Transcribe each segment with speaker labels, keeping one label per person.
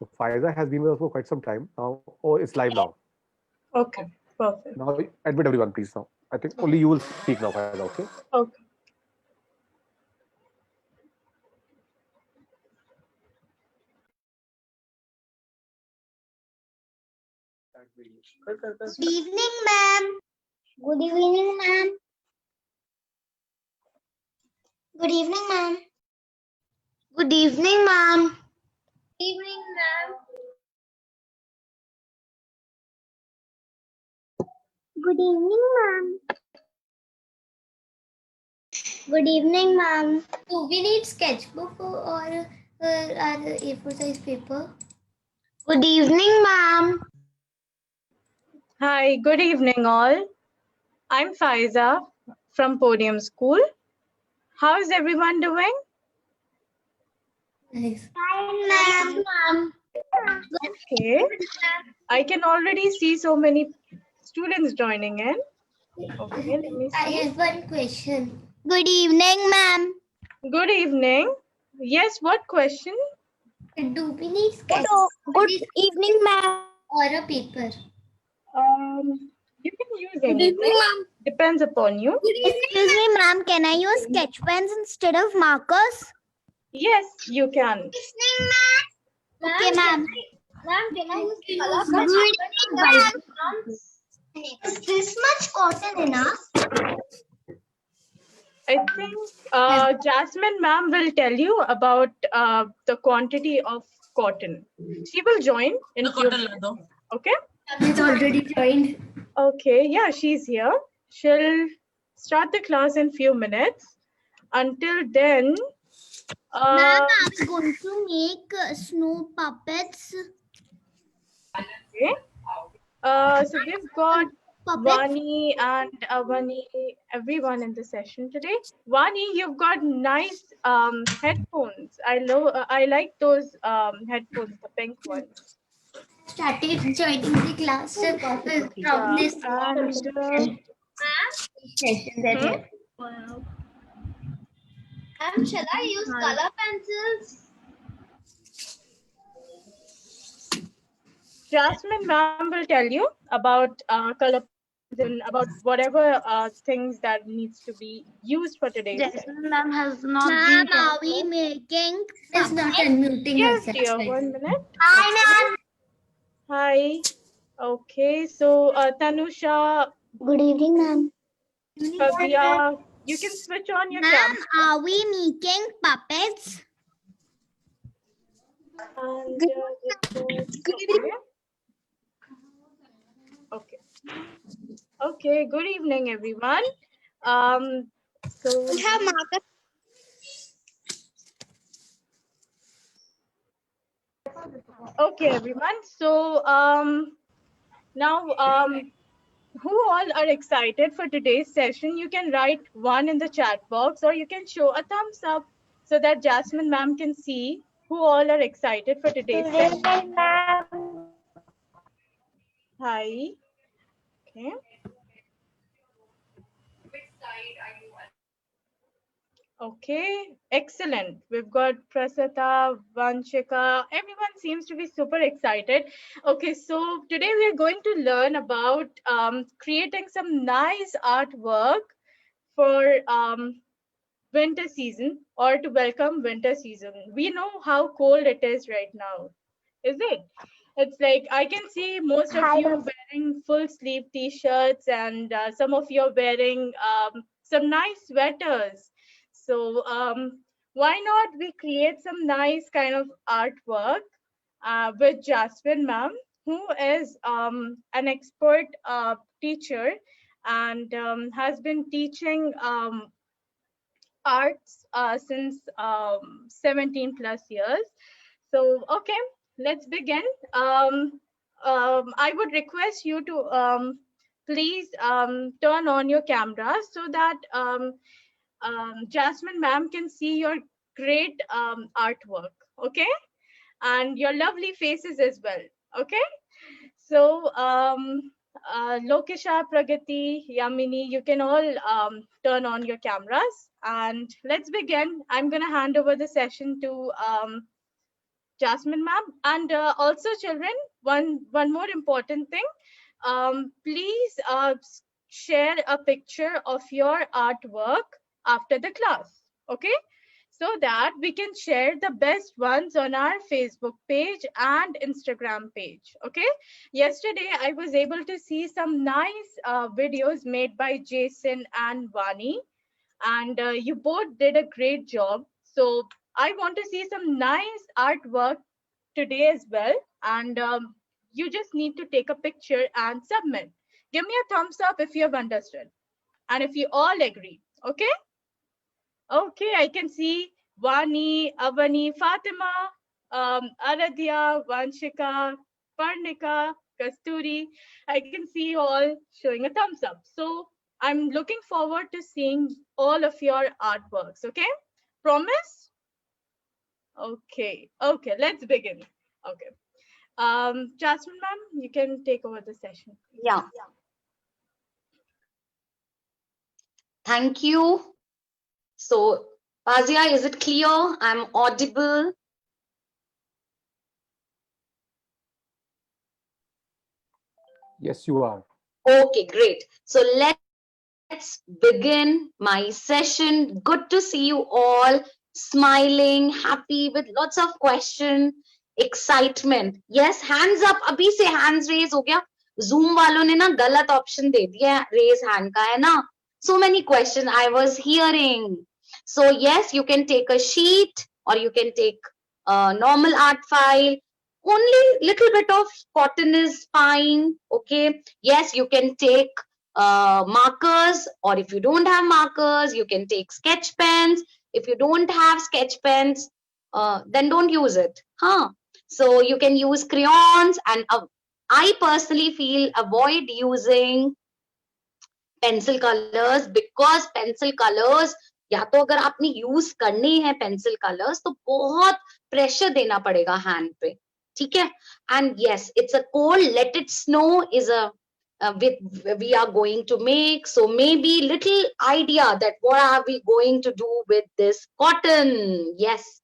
Speaker 1: So Faiza has been with us for quite some time now. Oh, it's live now.
Speaker 2: Okay, perfect.
Speaker 1: Now admit everyone, please. Now I think only you will speak now, Faiza. Okay.
Speaker 2: Okay.
Speaker 3: Good evening, ma'am. Good evening, ma'am. Good evening, ma'am. Good evening, ma'am. Good evening, ma'am. Good evening, ma'am. Good evening, ma'am. Do we need sketchbook or A4 size paper? Good evening, ma'am.
Speaker 2: Hi, good evening, all. I'm Faiza from Podium School. How is everyone doing?
Speaker 3: Nice. Fine, ma'am.
Speaker 2: Okay. I can already see so many students joining in. Okay, let me
Speaker 3: I
Speaker 2: see.
Speaker 3: have one question. Good evening, ma'am.
Speaker 2: Good evening. Yes, what question?
Speaker 3: Do we need sketchbook? Good evening, ma'am. Or a paper?
Speaker 2: You can use
Speaker 3: Good
Speaker 2: anything.
Speaker 3: evening, ma'am.
Speaker 2: Depends upon you.
Speaker 3: Excuse me, ma'am. Can I use sketch pens instead of markers?
Speaker 2: Yes, you can.
Speaker 3: Okay, ma'am. Ma'am, can I use color pens? Is this much cotton enough?
Speaker 2: I think Jasmine ma'am will tell you about the quantity of cotton. She will join in few minutes. Okay.
Speaker 3: It's already joined.
Speaker 2: Okay. Yeah, she's here. She'll start the class in few minutes. Until then,
Speaker 3: Ma'am, are we going to make snow puppets?
Speaker 2: okay. So we've got Vani and Avani, everyone in the session today. Vani, you've got nice headphones. I like those headphones, the pink ones.
Speaker 3: Started joining the class from this
Speaker 2: And
Speaker 3: session. Ma'am, shall I use color pencils?
Speaker 2: Jasmine ma'am will tell you about color and about whatever things that needs to be used for today's session.
Speaker 3: Jasmine ma'am has not Ma'am, are we making? It's not unmuting
Speaker 2: Yes,
Speaker 3: herself.
Speaker 2: dear. 1 minute.
Speaker 3: Hi, ma'am.
Speaker 2: Hi. Okay, so Tanusha,
Speaker 3: Good evening, ma'am.
Speaker 2: Kavya, you can switch on your
Speaker 3: Ma'am,
Speaker 2: camera.
Speaker 3: are we making puppets?
Speaker 2: And okay. Okay. Okay. Good evening, everyone. So okay, everyone. So now who all are excited for today's session? You can write 1 in the chat box, or you can show a thumbs up so that Jasmine ma'am can see who all are excited for today's session. Hi. Okay. Okay, excellent. We've got Prasata, Vanchika. Everyone seems to be super excited. Okay, so today we are going to learn about creating some nice artwork for winter season, or to welcome winter season. We know how cold it is right now, is it? It's like I can see most of you wearing full sleeve t-shirts, and some of you are wearing some nice sweaters. So why not we create some nice kind of artwork with Jasmine ma'am, who is an expert teacher and has been teaching arts since 17 plus years. So, okay, let's begin. I would request you to please turn on your camera so that Jasmine ma'am can see your great artwork, okay? And your lovely faces as well, okay? So, Lokisha, Pragati, Yamini, you can all turn on your cameras and let's begin. I'm going to hand over the session to Jasmine ma'am. And also children, one more important thing. Please share a picture of your artwork after the class, okay? So that we can share the best ones on our Facebook page and Instagram page, okay? Yesterday, I was able to see some nice videos made by Jason and Vani, and you both did a great job. So I want to see some nice artwork today as well. And you just need to take a picture and submit. Give me a thumbs up if you have understood and if you all agree. Okay? Okay, I can see Vani, Avani, Fatima, Aradhya, Vanshika, Parnika, Kasturi. I can see you all showing a thumbs up. So I'm looking forward to seeing all of your artworks. Okay? Promise? Okay. Okay, let's begin. Okay. Jasmine ma'am, you can take over the session.
Speaker 4: Yeah. Thank you. So, Fazia, is it clear? I'm audible.
Speaker 1: Yes, you are.
Speaker 4: Okay, great. So let's begin my session. Good to see you all smiling, happy with lots of questions, excitement. Yes, hands up. Abhi se hands raise ho gaya. Zoom वालों ने ना गलत option दे दिया raise hand का है ना. So many questions I was hearing. So yes, you can take a sheet or you can take a normal art file. Only little bit of cotton is fine. Okay. Yes, you can take markers, or if you don't have markers, you can take sketch pens. If you don't have sketch pens, then don't use it. So you can use crayons, and I personally feel avoid using pencil colors, because pencil colors या तो अगर आपने use करने हैं pencil colours तो बहुत pressure देना पड़ेगा हैंड पे, ठीक है. And yes, it's a cold, late it snow is a we are going to make, so maybe little idea that what are we going to do with this cotton. Yes,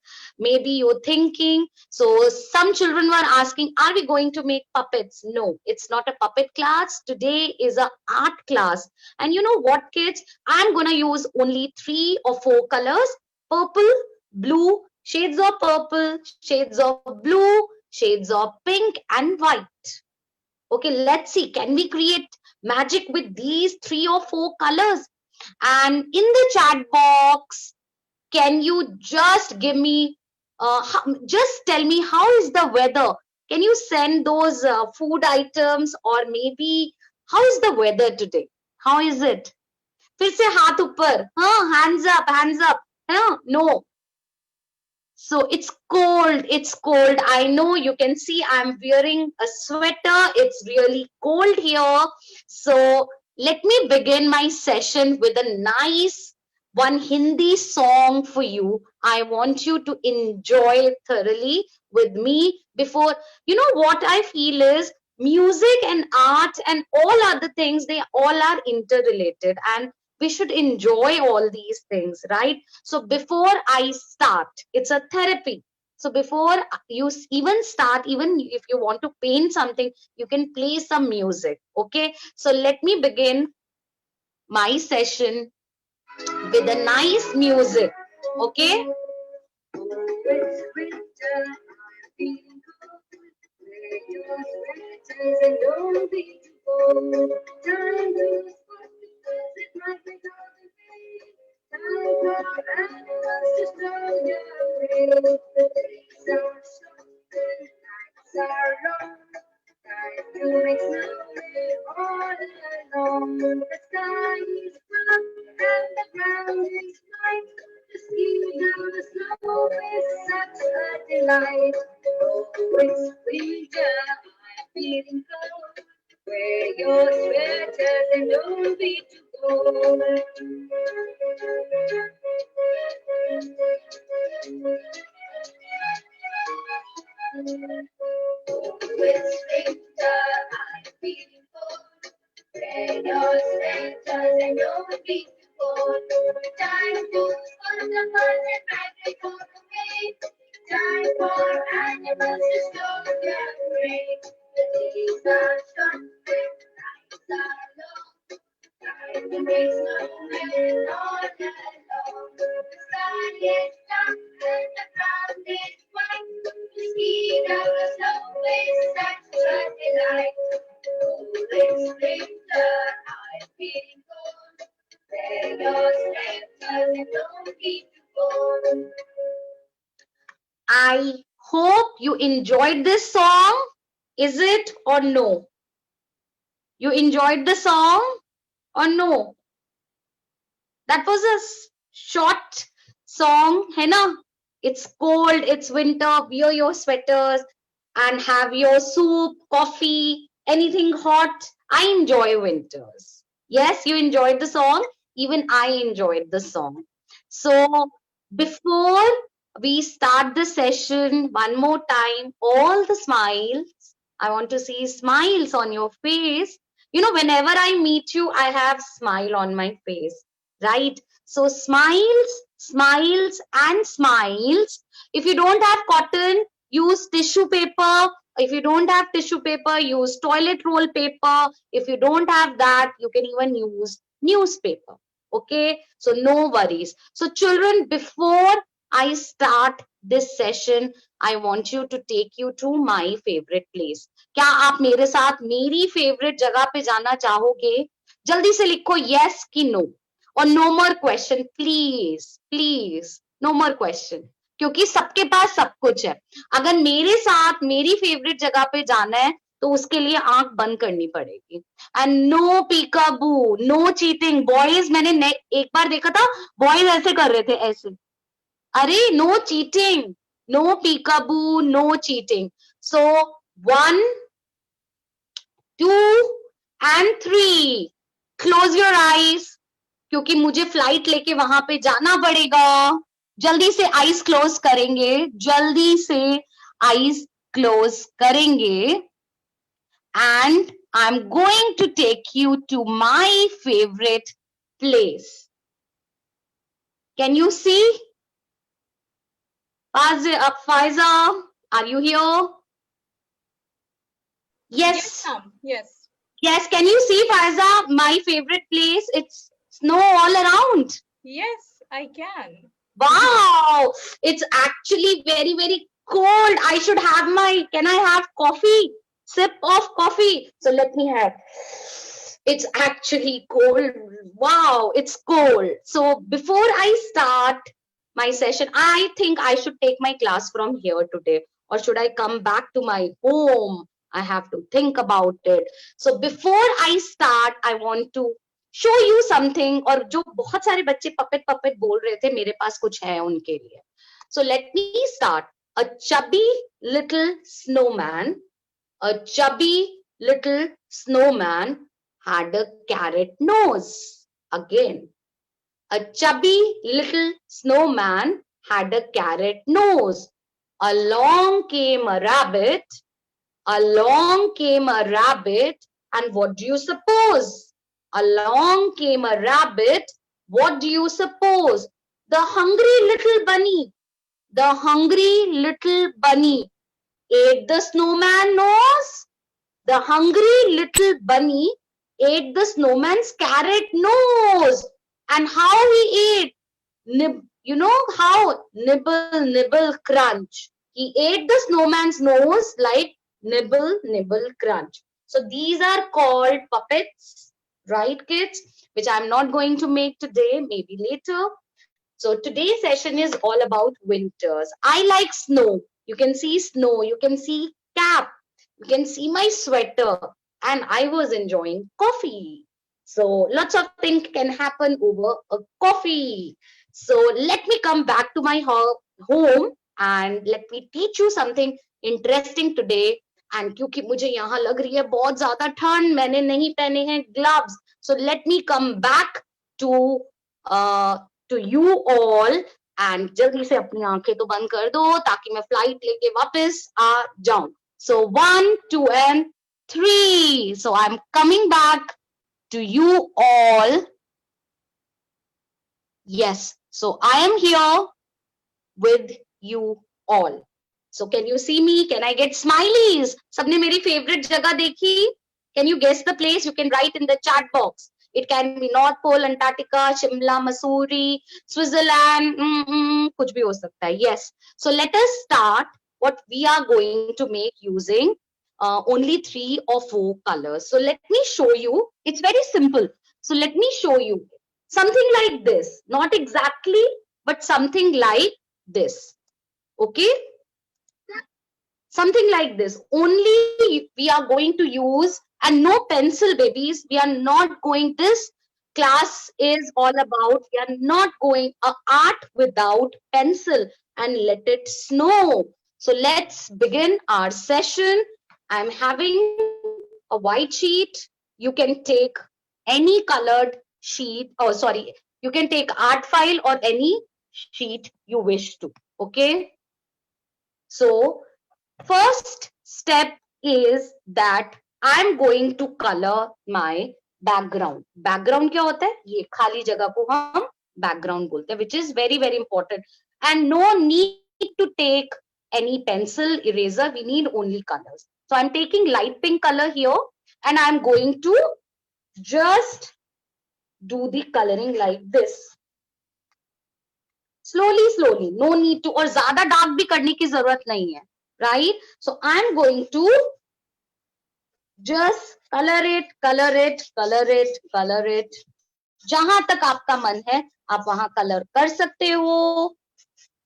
Speaker 4: maybe you're thinking, so some children were asking, are we going to make puppets? No, it's not a puppet class. Today is a art class. And you know what, kids, I'm gonna use only 3 or 4 colors: purple, blue, shades of purple, shades of blue, shades of pink and white. Okay, let's see, can we create magic with these 3 or 4 colors? And in the chat box, can you just give me, just tell me how is the weather? Can you send those food items, or maybe how is the weather today? How is it? फिर से हाथ ऊपर, hands up, hands up. No. So it's cold, it's cold. I know, you can see I'm wearing a sweater. It's really cold here. So let me begin my session with a nice one Hindi song for you. I want you to enjoy it thoroughly with me. Before, you know what I feel is music and art and all other things, they all are interrelated, and we should enjoy all these things, right? So before I start, it's a therapy. So before you even start, even if you want to paint something, you can play some music. Okay, so let me begin my session with a nice music. Okay.
Speaker 3: animals just don't collaborate. The days are short and the nights are long. Time to make snowmen all night long. The sky is dark and the ground is white. The speed of the snow is such a delight. Cold winter, I've been cold. Wear your strength, 'cause you don't need to go.
Speaker 4: I hope you enjoyed this song. Is it or no? You enjoyed the song or no? That was a short song, hai na? It's cold, it's winter, wear your sweaters and have your soup, coffee, anything hot. I enjoy winters. Yes, you enjoyed the song. Even I enjoyed the song. So before we start the session, one more time, all the smiles. I want to see smiles on your face. You know, whenever I meet you, I have smile on my face, right? So smiles, smiles and smiles. If you don't have cotton, use tissue paper. If you don't have tissue paper, use toilet roll paper. If you don't have that, you can even use newspaper. Okay, so no worries. So children, before I start this session, I want you to take you to my favorite place. क्या आप मेरे साथ मेरी favorite जगह पे जाना चाहोगे? जल्दी से लिखो yes कि no. और no more question, please, please, no more question. क्योंकि सबके पास सब कुछ है. अगर मेरे साथ मेरी favorite जगह पे जाना है, तो उसके लिए आंख बंद करनी पड़ेगी. And no peekaboo, no cheating. Boys मैंने एक बार देखा था, बॉयज ऐसे कर रहे थे, ऐसे. अरे no cheating, no peekaboo, no cheating. So 1, 2 and 3. Close your eyes, क्योंकि मुझे फ्लाइट लेके वहां पे जाना पड़ेगा. जल्दी से आईज क्लोज करेंगे, जल्दी से आईज क्लोज करेंगे. And I'm going to take you to my favorite place. Can you see? Faiza, are you here? Yes.
Speaker 2: ma'am. Yes.
Speaker 4: Yes, can you see, Faiza, my favorite place? It's snow all around.
Speaker 2: Yes, I can.
Speaker 4: Wow, it's actually very, very cold. I should have can I have coffee? Sip of coffee. So let me have. It's actually cold. Wow, it's cold. So before I start my session, I think I should take my class from here today. Or should I come back to my home? I have to think about it. So before I start, I want to show you something. और जो बहुत सारे बच्चे puppet बोल रहे थे, मेरे पास कुछ है उनके लिए. So let me start. A chubby little snowman. A chubby little snowman had a carrot nose. Again, a chubby little snowman had a carrot nose. Along came a rabbit. Along came a rabbit. And what do you suppose? Along came a rabbit. What do you suppose? The hungry little bunny. The hungry little bunny ate the snowman nose. The hungry little bunny ate the snowman's carrot nose. And how he ate? You know how? Nibble, nibble, crunch. He ate the snowman's nose like nibble, nibble, crunch. So these are called puppets, right, kids? Which I'm not going to make today, maybe later. So today's session is all about winters. I like snow. You can see snow, you can see cap, you can see my sweater, and I was enjoying coffee. So lots of things can happen over a coffee. So let me come back to my home and let me teach you something interesting today. And क्योंकि मुझे यहाँ लग रही है बहुत ज्यादा ठंड, मैंने नहीं पहने हैं gloves. So let me come back to you all. And जल्दी से अपनी आंखें तो बंद कर दो ताकि मैं फ्लाइट लेके वापस आ जाऊं. So 1, 2 and 3. So I'm coming back to you all. Yes. So I am here with you all. So can you see me? Can I get smileys? सबने मेरी favorite जगह देखी? Can you guess the place? You can write in the chat box. It can be North Pole, Antarctica, Shimla, Missouri, Switzerland. कुछ भी हो सकता है. Yes. So let us start what we are going to make using only 3 or 4 colors. So let me show you. It's very simple. So let me show you something like this. Not exactly, but something like this. Okay? Something like this. Only we are going to use, and no pencil, babies. We are not going, this class is all about, we are not going art without pencil, and let it snow. So let's begin our session. I'm having a white sheet. You can take any colored sheet, oh sorry, you can take art file or any sheet you wish to. Okay? So first step is that I'm going to color my background. Background क्या होता है? ये खाली जगह को हम background बोलते हैं, which is very, very important. And no need to take any pencil, eraser. We need only colors. So I'm taking light pink color here, and I'm going to just do the coloring like this. Slowly, slowly. No need to, और ज़्यादा dark भी करने की ज़रूरत नहीं है. Right? So I'm going to just color it, color it, color it, color it. जहां तक आपका मन है आप वहां कलर कर सकते हो.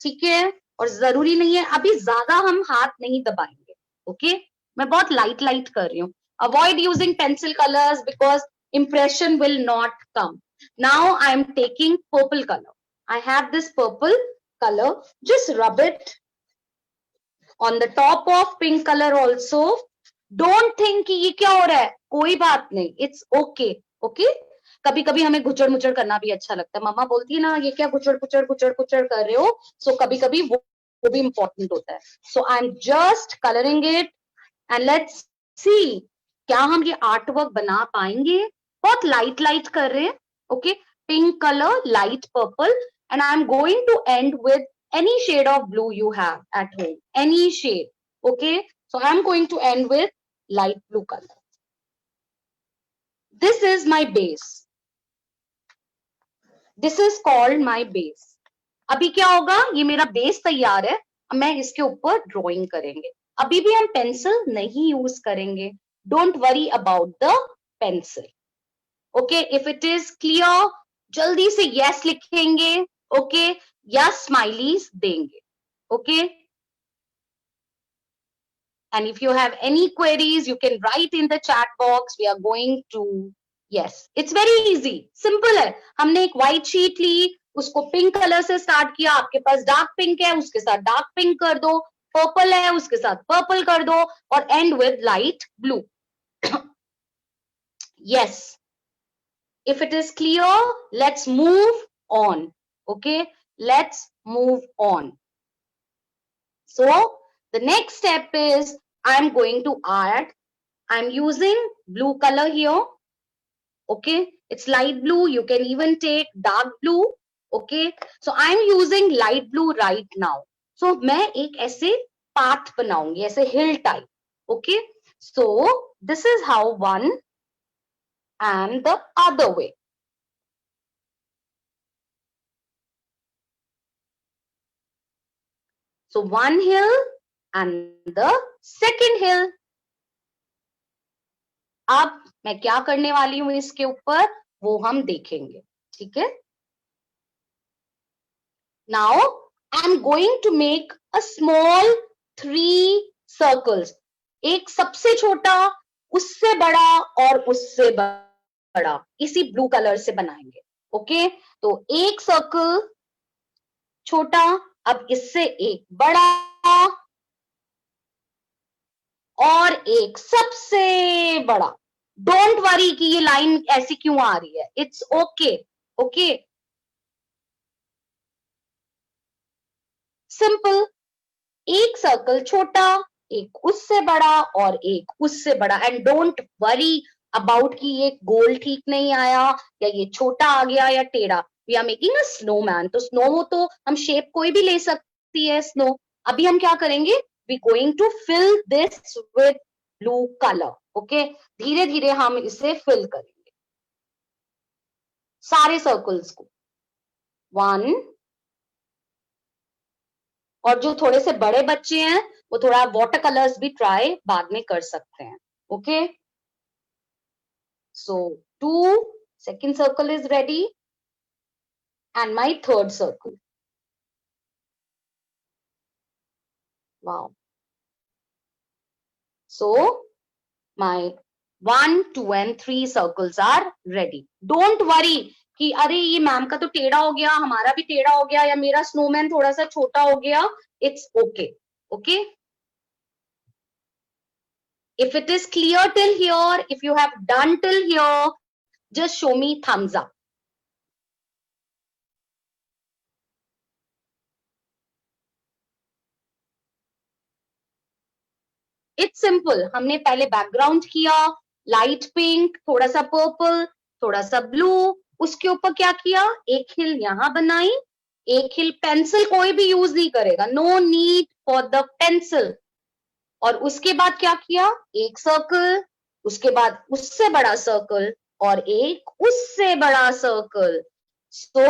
Speaker 4: ठीक है? और जरूरी नहीं है, अभी ज्यादा हम हाथ नहीं दबाएंगे. ओके? मैं बहुत लाइट लाइट कर रही हूँ. Avoid using pencil colors because impression will not come. Now I am taking purple color. I have this purple color. Just rub it on the top of pink color also. Don't think कि ये क्या हो रहा है, कोई बात नहीं. It's okay. Okay? कभी कभी हमें घुचड़ मुचड़ करना भी अच्छा लगता है. मम्मा बोलती है ना, ये क्या घुचड़ कुचड़ कुचड़ कुचड़ कर रहे हो. So कभी कभी वो भी important होता है. So I'm just coloring it and let's see क्या हम ये artwork बना पाएंगे. बहुत light light कर रहे हैं. Okay? Pink color, light purple, and I'm going to end with any shade of blue you have at home. Any shade. Okay? So I'm going to end with light blue color. This is my base. This is called my base. अभी क्या होगा, ये मेरा base तैयार है. अब मैं इसके ऊपर ड्राइंग करेंगे. अभी भी हम पेंसिल नहीं यूज करेंगे. Don't worry about the pencil. Okay? If it is clear, जल्दी से yes लिखेंगे. Okay? या smileys देंगे. Okay? And if you have any queries, you can write in the chat box. We are going to, yes, it's very easy. Simple है. हमने एक white sheet ली, उसको pink color से start किया. आपके पास dark pink है, उसके साथ dark pink कर दो. Purple है, उसके साथ purple कर दो. और end with light blue. Yes. If it is clear, let's move on. Okay? Let's move on. So, the next step is I'm going to add, I'm using blue color here. Okay, it's light blue. You can even take dark blue. Okay, so I'm using light blue right now. So मैं एक ऐसे path बनाऊंगी, ऐसे hill type. Okay, so this is how one and the other way. So one hill and the second hill. अब मैं क्या करने वाली हूं इसके ऊपर वो हम देखेंगे. ठीक है? Now I'm going to make a small 3 circles. एक सबसे छोटा, उससे बड़ा और उससे बड़ा इसी ब्लू कलर से बनाएंगे. ओके? तो एक सर्कल छोटा, अब इससे एक बड़ा और एक सबसे बड़ा. डोंट वरी कि ये लाइन ऐसी क्यों आ रही है. It's okay. ओके? सिंपल. एक सर्कल छोटा, एक उससे बड़ा और एक उससे बड़ा. एंड डोंट वरी अबाउट कि ये गोल ठीक नहीं आया या ये छोटा आ गया या टेढ़ा. We are making a snowman. तो स्नो तो हम शेप कोई भी ले सकती है. स्नो. अभी हम क्या करेंगे, we going to fill this with blue color. Okay, धीरे धीरे हम इसे fill करेंगे सारे circles को. 1, और जो थोड़े से बड़े बच्चे हैं वो थोड़ा वाटर कलर्स भी ट्राई बाद में कर सकते हैं. Okay, so 2, second circle is ready, and my third circle. Wow. So my 1, 2 and 3 circles are ready. Don't worry कि अरे ये मैम का तो टेढ़ा हो गया, हमारा भी टेढ़ा हो गया, या मेरा स्नोमैन थोड़ा सा छोटा हो गया. It's okay. Okay. If it is clear till here, if you have done till here, just show me thumbs up. It's simple. हमने पहले बैकग्राउंड किया, लाइट पिंक, थोड़ा सा पर्पल, थोड़ा सा ब्लू, उसके ऊपर क्या किया, एक हिल यहाँ बनाई, एक हिल, पेंसिल कोई भी यूज नहीं करेगा, no need for the pencil. और उसके बाद क्या किया, एक सर्कल, उसके बाद उससे बड़ा सर्कल, और एक उससे बड़ा सर्कल. सो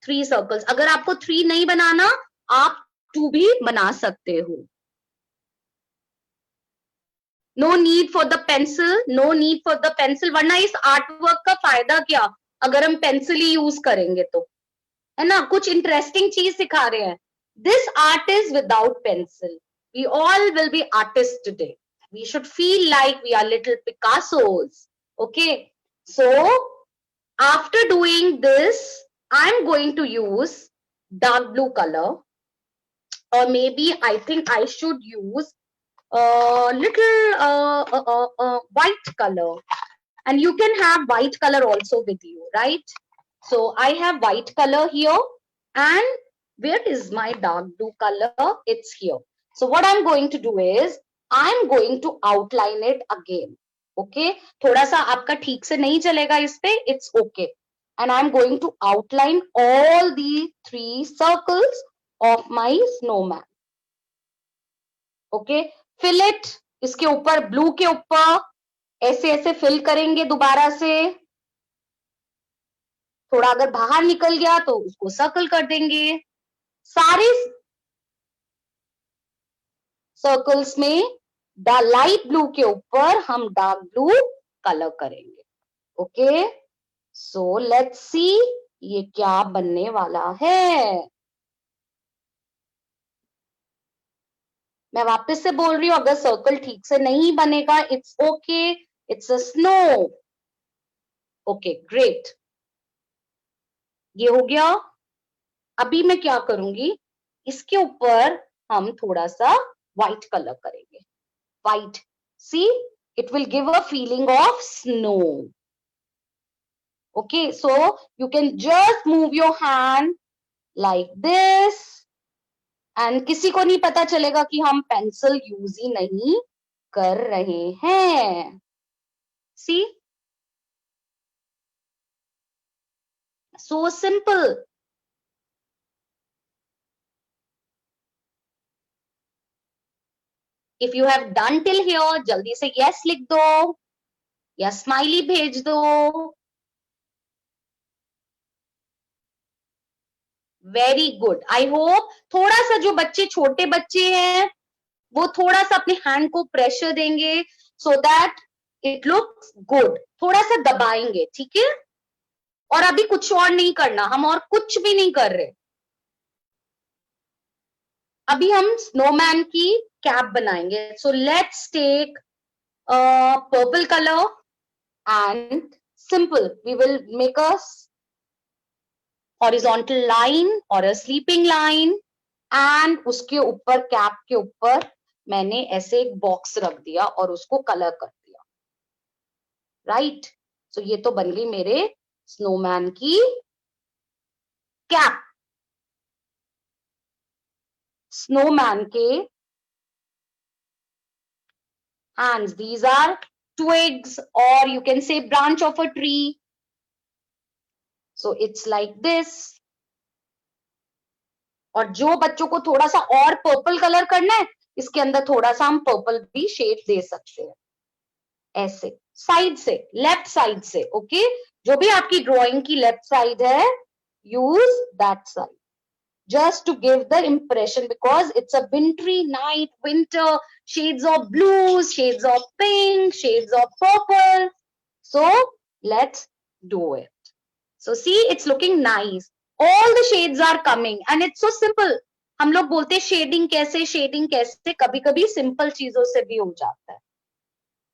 Speaker 4: 3 सर्कल्स. अगर आपको 3 नहीं बनाना, आप 2 भी बना सकते हो. No need for the pencil, no need for the pencil, वरना इस आर्ट वर्क का फायदा क्या अगर हम पेंसिल ही यूज करेंगे तो, है ना. कुछ इंटरेस्टिंग चीज सिखा रहे हैं. This art is without pencil. We all will be artists today. We should feel like we are little Picassos. Okay. So after doing this, I'm going to use dark blue color, or maybe I think I should use little white color, and you can have white color also with you, right? So I have white color here, and where is my dark blue color? It's here. So what I'm going to do is I'm going to outline it again. Okay, थोड़ा सा आपका ठीक से नहीं चलेगा इस पे, it's okay. And I'm going to outline all the 3 circles of my snowman. Okay, fill it. इसके ऊपर ब्लू के ऊपर ऐसे ऐसे फिल करेंगे दोबारा से. थोड़ा अगर बाहर निकल गया तो उसको सर्कल कर देंगे. सारे सर्कल्स में लाइट ब्लू के ऊपर हम डार्क ब्लू कलर करेंगे. ओके, सो लेट्स सी ये क्या बनने वाला है. मैं वापस से बोल रही हूँ, अगर सर्कल ठीक से नहीं बनेगा, it's okay, it's a snow. Okay, great, ये हो गया. अभी मैं क्या करूंगी, इसके ऊपर हम थोड़ा सा व्हाइट कलर करेंगे. White, see, it will give a feeling of snow. Okay, so you can just move your hand like this, and किसी को नहीं पता चलेगा कि हम पेंसिल यूज ही नहीं कर रहे हैं. See, so simple. If you have done till here, जल्दी से yes लिख दो या स्माइली भेज दो. Very good. आई होप थोड़ा सा जो बच्चे छोटे बच्चे हैं वो थोड़ा सा अपने हैंड को प्रेशर देंगे so that it looks good. थोड़ा सा दबाएंगे, ठीक है. और अभी कुछ और नहीं करना, हम और कुछ भी नहीं कर रहे. अभी हम स्नोमैन की कैप बनाएंगे. So let's take purple colour and simple we will make a horizontal line और अ स्लीपिंग लाइन, एंड उसके ऊपर कैप के ऊपर मैंने ऐसे एक बॉक्स रख दिया और उसको कलर कर दिया. राइट, सो ये तो बन गई मेरे स्नोमैन की कैप. स्नोमैन के hands, these are twigs, or you can say branch of a tree. So it's like this. और जो बच्चों को थोड़ा सा और पर्पल कलर करना है इसके अंदर थोड़ा सा हम पर्पल भी शेड दे सकते हैं, ऐसे साइड से, लेफ्ट साइड से, ओके। जो भी आपकी ड्राइंग की लेफ्ट साइड है, use that side just to give the impression, because it's a wintry night, winter, shades of blues, shades of pink, shades of purple. So let's do it. So see, it's looking nice. All the shades are coming and it's so simple. हम लोग बोलते हैं shading कैसे, कभी कभी simple चीजों से भी हो जाता है.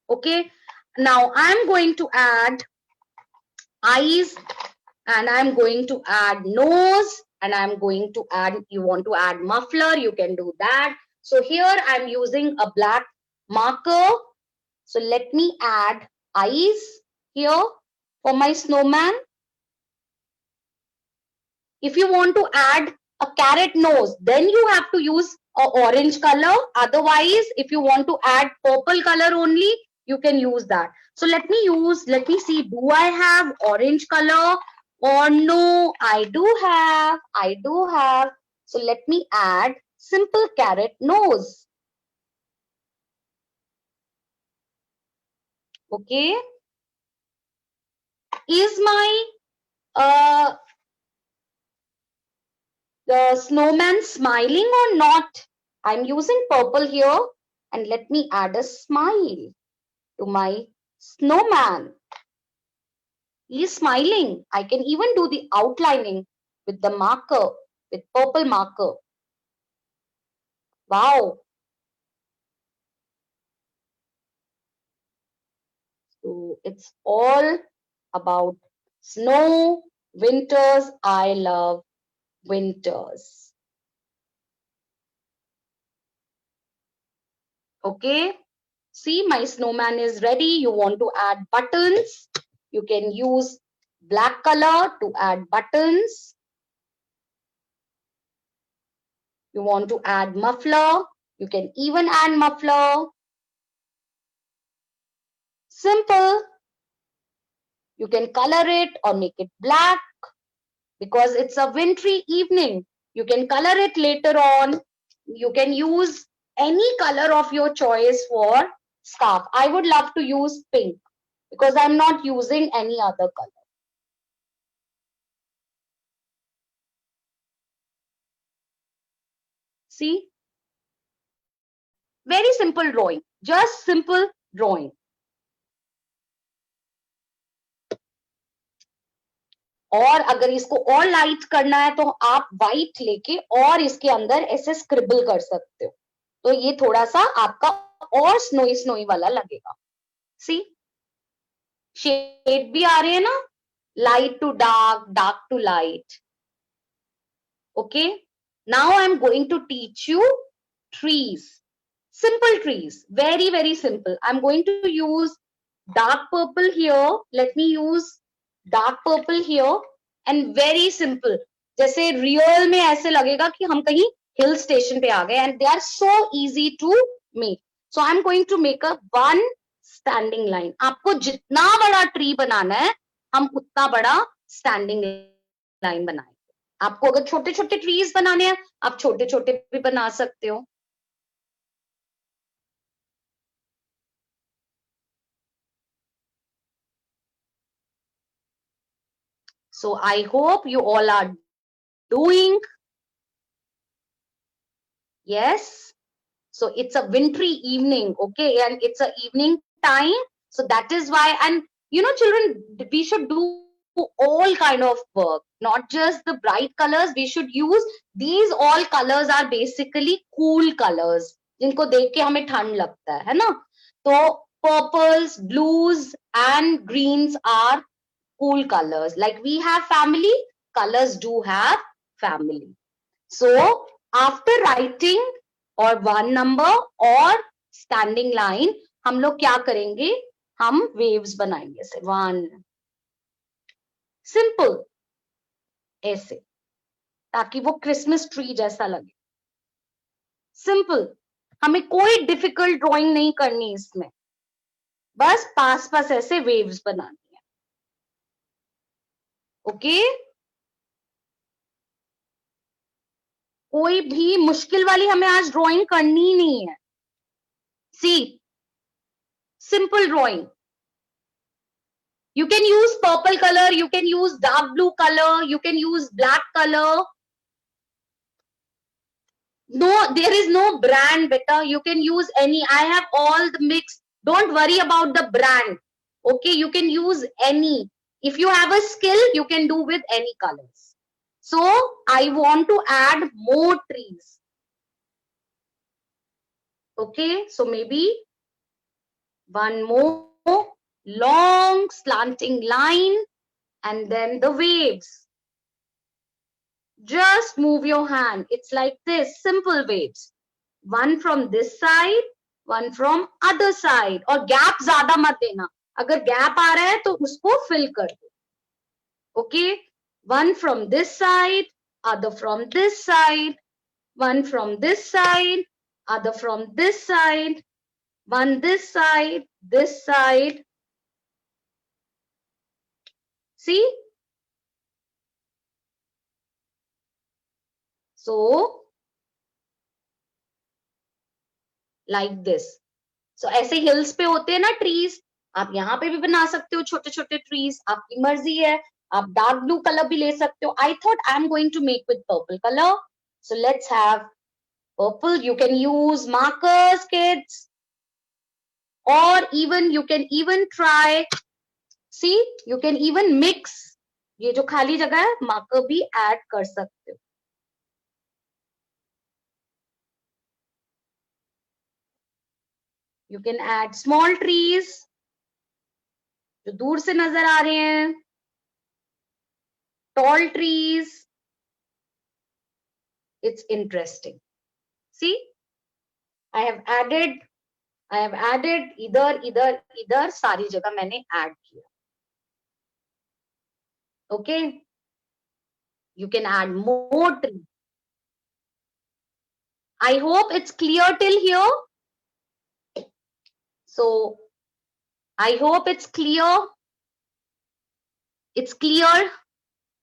Speaker 4: Okay, now I'm going to add eyes, and I'm going to add nose, and I'm going to add, you want to add muffler, you can do that. So here I'm using a black marker. So let me add eyes here for my snowman. If you want to add a carrot nose, then you have to use a orange color. Otherwise, if you want to add purple color only, you can use that. So let me see, do I have orange color? Or no, I do have. So let me add simple carrot nose. Okay. Is my the snowman smiling or not? I'm using purple here, and let me add a smile to my snowman. He is smiling. I can even do the outlining with the marker, with purple marker. Wow. So it's all about snow, winters. I love winters. Okay. See, my snowman is ready. You want to add buttons. You can use black color to add buttons. You want to add muffler. You can even add muffler. Simple. You can color it or make it black because it's a wintry evening. You can color it later on. You can use any color of your choice for scarf. I would love to use pink because I'm not using any other color. See? Very simple drawing. Just simple drawing. और अगर इसको और light करना है तो आप white लेके और इसके अंदर ऐसे स्क्रिबल कर सकते हो, तो ये थोड़ा सा आपका और स्नोई स्नोई वाला लगेगा. सी शेड भी आ रहे हैं ना, light to dark, dark to light. Okay, now I am going to teach you trees, simple trees, very very simple. I'm going to use dark purple here. Let me use dark purple here and very simple. जैसे real में ऐसे लगेगा कि हम कहीं hill station पे आ गए, and they are so easy to make. So I'm going to make a one standing line. आपको जितना बड़ा ट्री बनाना है, हम उतना बड़ा स्टैंडिंग लाइन बनाएंगे. आपको अगर छोटे छोटे ट्रीज बनाने हैं, आप छोटे छोटे भी बना सकते हो. So I hope you all are doing. Yes. So it's a wintry evening, okay, and it's a evening time. So that is why, and you know, children, we should do all kind of work, not just the bright colors. We should use these all colors are basically cool colors. जिनको देख के हमें ठंड लगता है ना? तो purples, blues, and greens are cool colors. Like we have family, colors do have family. So after writing or one number or standing line, हम लोग क्या करेंगे? हम waves बनाएंगे से one, simple ऐसे, ताकि वो क्रिसमस ट्री जैसा लगे. सिंपल, हमें कोई डिफिकल्ट ड्राइंग नहीं करनी इसमें, बस पास पास ऐसे वेव्स बनानी है. ओके, कोई भी मुश्किल वाली हमें आज ड्राइंग करनी ही नहीं है. See, simple drawing. You can use purple color, you can use dark blue color, you can use black color. No, there is no brand, beta. You can use any. I have all the mix. Don't worry about the brand. Okay, you can use any. If you have a skill, you can do with any colors. So I want to add more trees. Okay, so maybe one more long slanting line and then the waves. Just move your hand. It's like this, simple waves. One from this side, one from other side. और gap ज़्यादा मत देना. अगर gap आ रहा है तो उसको fill कर दो. Okay? One from this side, other from this side. One from this side, other from this side. One this side, this side. See? So, like this. So ऐसे hills पे होते हैं ना trees. आप यहाँ पे भी बना सकते हो छोटे छोटे trees. आपकी मर्जी है. आप dark blue color भी ले सकते हो. I thought I'm going to make with purple color. So let's have purple. You can use markers, kids. Or even you can even try. See, you can even mix. ये जो खाली जगह है marker भी add कर सकते हो. You can add small trees जो दूर से नजर आ रहे हैं. Tall trees. It's interesting. See, I have added इधर सारी जगह मैंने add किया. Okay. You can add more trees. I hope it's clear till here. So, I hope it's clear. It's clear.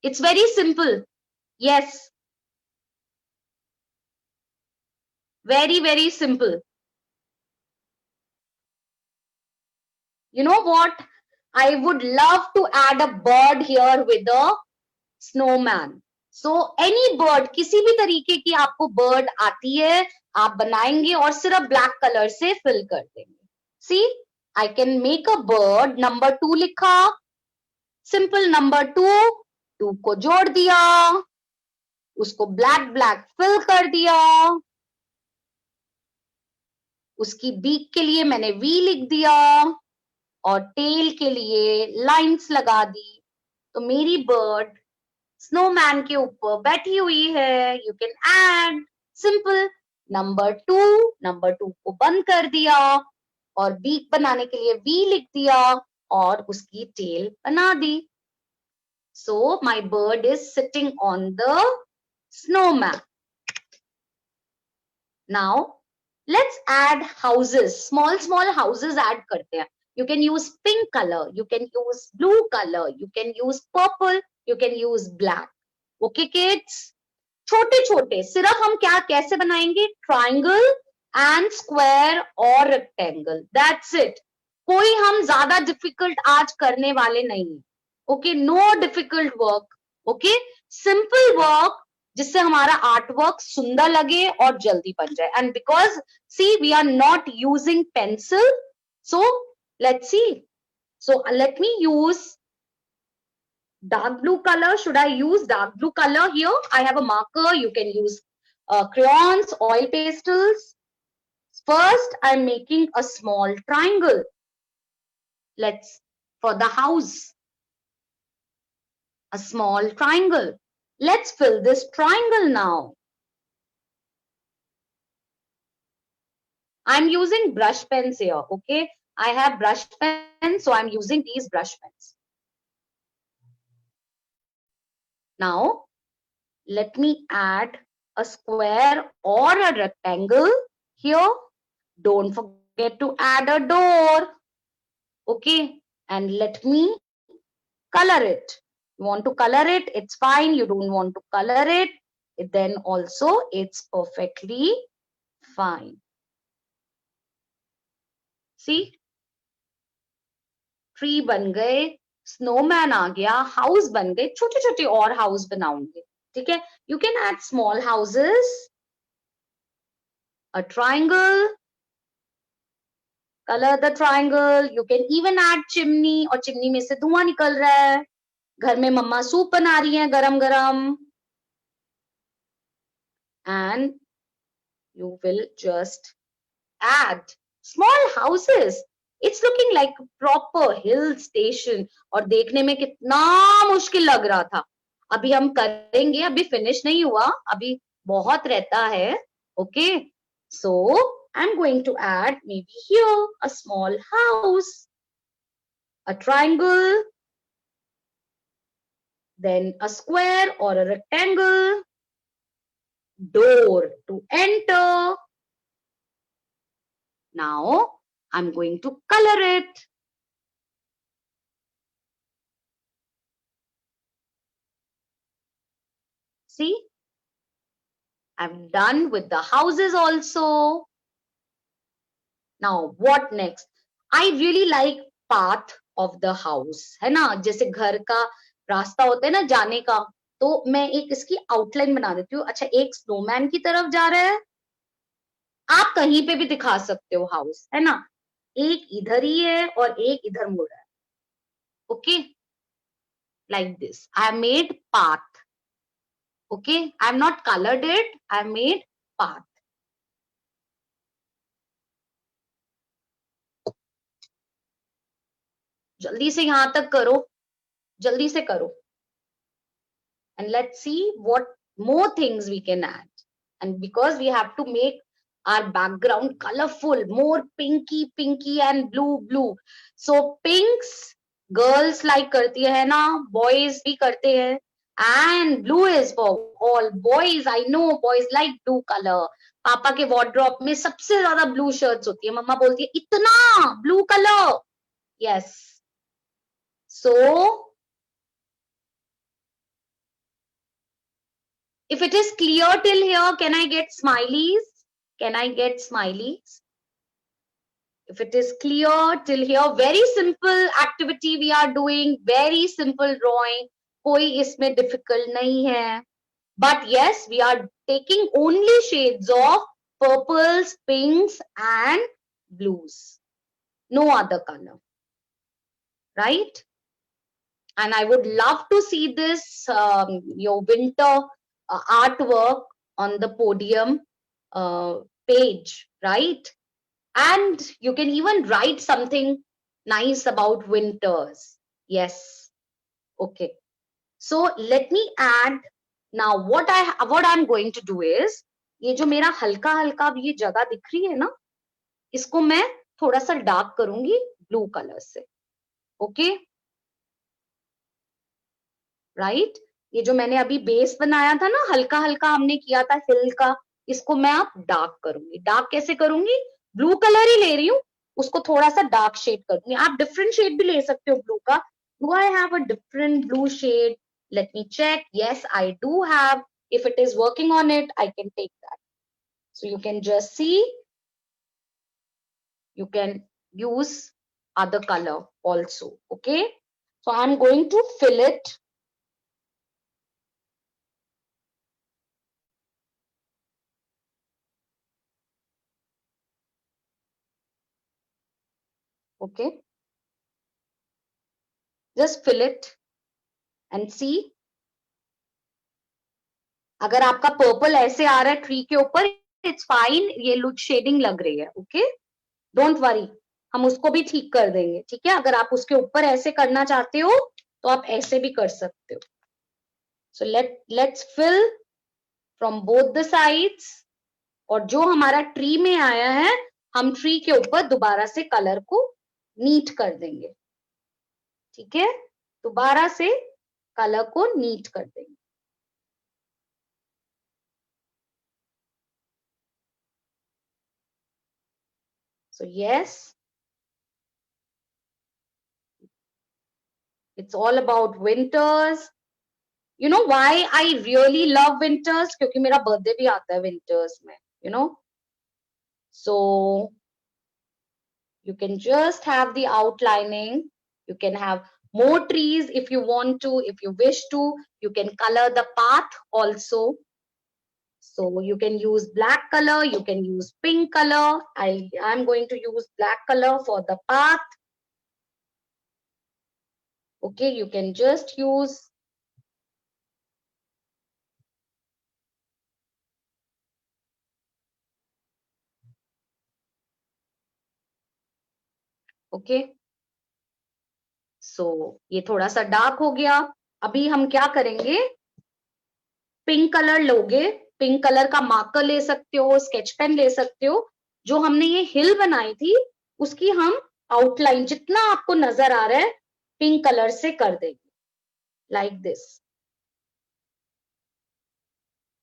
Speaker 4: It's very simple. Yes. Very, very simple. You know what? I would love to add a bird here with a snowman. So, any bird, किसी भी तरीके की आपको bird आती है, आप बनाएंगे और सिर्फ black color से fill कर देंगे. See, I can make a bird. Number 2 लिखा. Simple number 2. 2 को जोड़ दिया. उसको black fill कर दिया. उसकी beak के लिए मैंने V लिख दिया. और tail के लिए lines लगा दी. तो मेरी bird snowman के ऊपर बैठी हुई है. You can add. Simple. Number 2 को बंद कर दिया. और beak बनाने के लिए V लिख दिया. और उसकी tail बना दी. So my bird is sitting on the snowman. Now let's add houses. Small houses add करते हैं. You can use pink color. You can use blue color. You can use purple. You can use black. Okay, kids? छोटे छोटे सिर्फ हम क्या कैसे बनाएंगे? Triangle and square or rectangle. That's it. कोई हम ज्यादा difficult आज करने वाले नहीं है. Okay, no difficult work. Okay, simple work जिससे हमारा artwork सुंदर लगे और जल्दी बन जाए. And because see we are not using pencil, so let's see. So let me use dark blue color. Should I use dark blue color here? I have a marker. You can use crayons, oil pastels. First, I'm making a small triangle. Let's for the house. A small triangle. Let's fill this triangle now. I'm using brush pens here, okay? I have brush pens, so I'm using these brush pens. Now, let me add a square or a rectangle here. Don't forget to add a door. Okay, and let me color it. You want to color it, it's fine. You don't want to color it, then also it's perfectly fine. See, tree बन गए, snowman आ गया, house बन गए, छोटे छोटे और house बनाऊंगे. ठीक है, you can add small houses, a triangle, color the triangle. You can even add chimney, और चिमनी में से धुआं निकल रहा है, घर में मम्मा सूप बना रही हैं गरम गरम. And you will just add small houses. It's looking like a proper hill station. और देखने में कितना मुश्किल लग रहा था. अभी हम करेंगे, अभी फिनिश नहीं हुआ, अभी बहुत रहता है. Okay, so I'm going to add maybe here a small house, a triangle, then a square or a rectangle, door to enter. Now I'm going to color it. See, I'm done with the houses also. Now what next? I really like path of the house, है ना, जैसे घर का रास्ता होता है ना जाने का, तो मैं एक इसकी आउटलाइन बना देती हूँ. अच्छा, एक स्नोमैन की तरफ जा रहा है, आप कहीं पे भी दिखा सकते हो हाउस, है ना, एक इधर ही है और एक इधर मुड़ रहा है. Okay, like this. I made path. Okay, I have not colored it. I made path. जल्दी से यहाँ तक करो, जल्दी से करो. And let's see what more things we can add. And because we have to make our background colorful, more pinky and blue. So pinks, girls like करती है ना, boys भी करते हैं. And blue is for all boys. I know boys like blue color. पापा के wardrobe में सबसे ज्यादा blue shirts होती है. मम्मा बोलती है इतना blue color. Yes. So if it is clear till here, can I get smileys? Can I get smileys? If it is clear till here, very simple activity we are doing, very simple drawing. कोई इसमें difficult नहीं है. But yes, we are taking only shades of purples, pinks and blues. No other color. Right? And I would love to see this, your winter artwork on the podium page, right? And you can even write something nice about winters. Yes. Okay. So let me add now what I'm going to do is, ये जो मेरा हल्का हल्का ये जगह दिख रही है ना, इसको मैं थोड़ा सा डार्क करूंगी ब्लू कलर से. Okay, right. ये जो मैंने अभी बेस बनाया था ना, हल्का हल्का हमने किया था हिल का, इसको मैं अब डार्क करूंगी. डार्क कैसे करूंगी? ब्लू कलर ही ले रही हूँ, उसको थोड़ा सा डार्क शेड करूंगी. आप डिफरेंट शेड भी ले सकते हो ब्लू का. Do I have a different blue shade? Let me check. Yes, I do have. If it is working on it, I can take that. So you can just see, you can use other color also. Okay, so I'm going to fill it. Okay, just fill it and see. अगर आपका purple ऐसे आ रहा है tree के ऊपर, it's fine, ये look shading लग रही है. ओके, डोंट वरी, हम उसको भी ठीक कर देंगे. ठीक है, अगर आप उसके ऊपर ऐसे करना चाहते हो तो आप ऐसे भी कर सकते हो. So let's fill from both the sides. और जो हमारा ट्री में आया है, हम ट्री के ऊपर दोबारा से कलर को नीट कर देंगे. ठीक है, दोबारा से कलर को नीट कर देंगे. So yes, it's all about winters. You know why I really love winters? क्योंकि मेरा birthday भी आता है winters में, you know. So you can just have the outlining. You can have more trees if you want to, if you wish to. You can color the path also. So you can use black color, you can use pink color. I'm going to use black color for the path. Okay, you can just use okay. So ये थोड़ा सा dark हो गया. अभी हम क्या करेंगे? Pink colour लोगे, पिंक कलर का मार्कर ले सकते हो, स्केच पेन ले सकते हो. जो हमने ये हिल बनाई थी उसकी हम आउटलाइन जितना आपको नजर आ रहा है पिंक कलर से कर देंगे, लाइक दिस.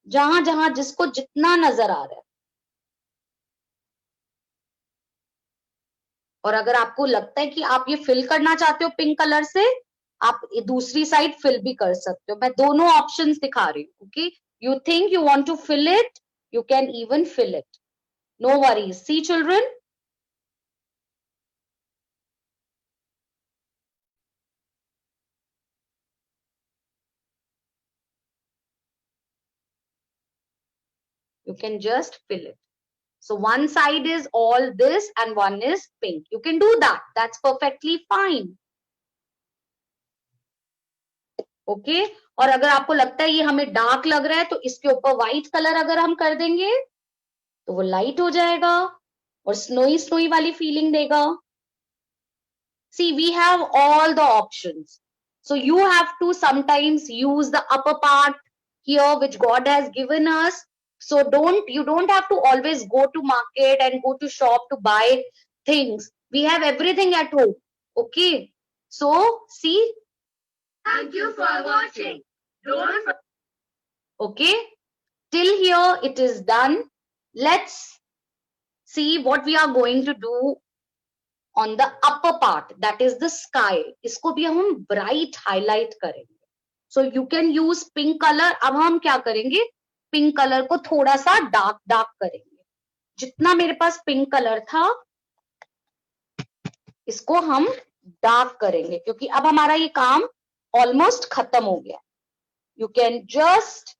Speaker 4: जहां जहां जिसको जितना नजर आ रहा है. और अगर आपको लगता है कि आप ये फिल करना चाहते हो पिंक कलर से, आप दूसरी साइड फिल भी कर सकते हो. मैं दोनों ऑप्शंस दिखा रही हूँ. Okay, you think you want to fill it, you can even fill it. No worries. See children? You can just fill it. So one side is all this and one is pink. You can do that. That's perfectly fine. Okay? और अगर आपको लगता है ये हमें dark लग रहा है तो इसके ऊपर व्हाइट कलर अगर हम कर देंगे तो वो लाइट हो जाएगा और स्नोई स्नोई वाली फीलिंग देगा. See, we have all the options. So you have to sometimes use the upper part here which God has given us. So you don't have to always go to market and go to shop to buy things. We have everything at home. Okay. So see.
Speaker 3: Thank you for watching. Don't
Speaker 4: Okay. Till here it is done. Let's see what we are going to do on the upper part, that is the sky. इसको भी हम bright highlight करेंगे. So you can use pink color. अब हम क्या करेंगे? Pink color को थोड़ा सा dark करेंगे. जितना मेरे पास pink color था इसको हम dark करेंगे क्योंकि अब हमारा ये काम almost खत्म हो गया. You can just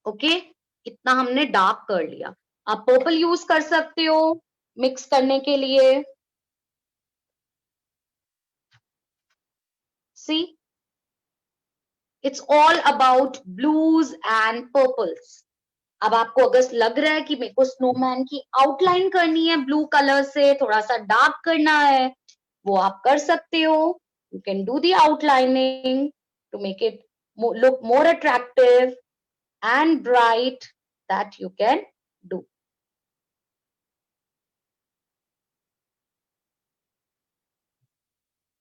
Speaker 4: okay, इतना हमने डार्क कर लिया. आप पर्पल यूज कर सकते हो मिक्स करने के लिए. See, it's all about blues and purples. अब आपको अगर लग रहा है कि मेरे को स्नोमैन की आउटलाइन करनी है ब्लू कलर से, थोड़ा सा डार्क करना है, वो आप कर सकते हो. You can do the outlining to make it look more attractive and bright. That you can do.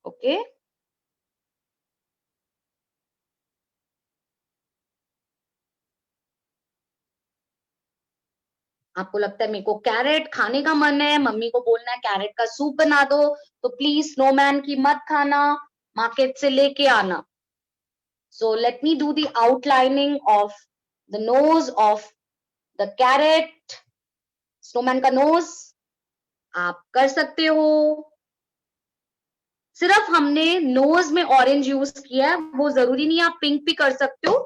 Speaker 4: Okay. आपको लगता है मेरे को कैरेट खाने का मन है, मम्मी को बोलना है कैरेट का सूप बना दो, तो प्लीज स्नोमैन की मत खाना, मार्केट से लेके आना. So let me do the outlining of the nose of the carrot. Snowman का नोज आप कर सकते हो. सिर्फ हमने नोज में ऑरेंज यूज किया है, वो जरूरी नहीं आप पिंक भी कर सकते हो,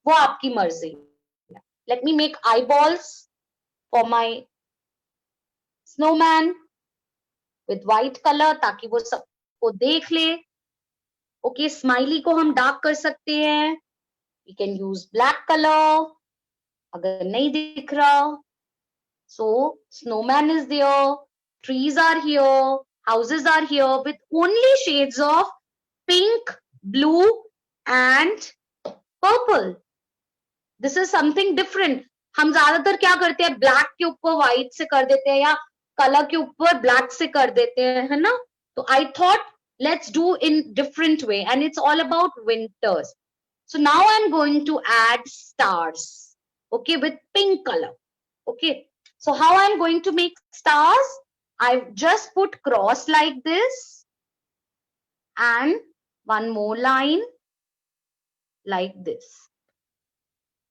Speaker 4: वो आपकी मर्जी. Let me make eyeballs for my snowman with white color ताकि वो सबको देख ले. ओके, स्माइली को हम डार्क कर सकते हैं. We can use black color अगर नहीं दिख रहा. So snowman is there, trees are here, houses are here with only shades of pink, blue and purple. This is something different. हम ज्यादातर क्या करते हैं, ब्लैक के ऊपर व्हाइट से कर देते हैं या कलर के ऊपर ब्लैक से कर देते हैं, है ना. तो I thought let's do in different way and it's all about winters. So now I'm going to add stars, okay, with pink color. Okay, so how I'm going to make stars, I've just put cross like this and one more line like this.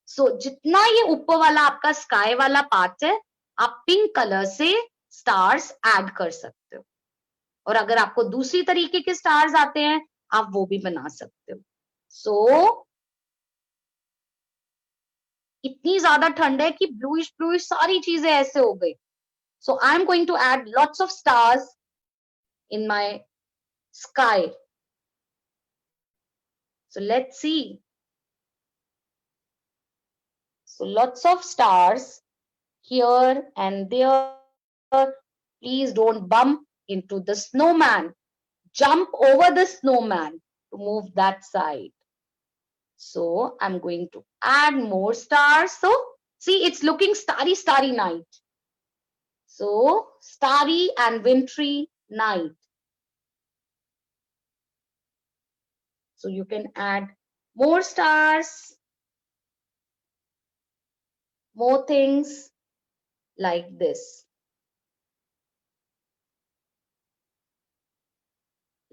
Speaker 4: So जितना ये ऊपर वाला आपका sky वाला part है, आप pink colour से stars add कर सकते हो, और अगर आपको दूसरी तरीके के स्टार्स आते हैं आप वो भी बना सकते हो. सो इतनी ज्यादा ठंड है कि ब्लूइश ब्लूइश सारी चीजें ऐसे हो गई. So I am going to add lots of stars in my sky. So let's see. So lots of stars here and there. Please don't bump into the snowman. Jump over the snowman to move that side. So I'm going to add more stars. So see, it's looking starry, starry night. So starry and wintry night. So you can add more stars, more things like this.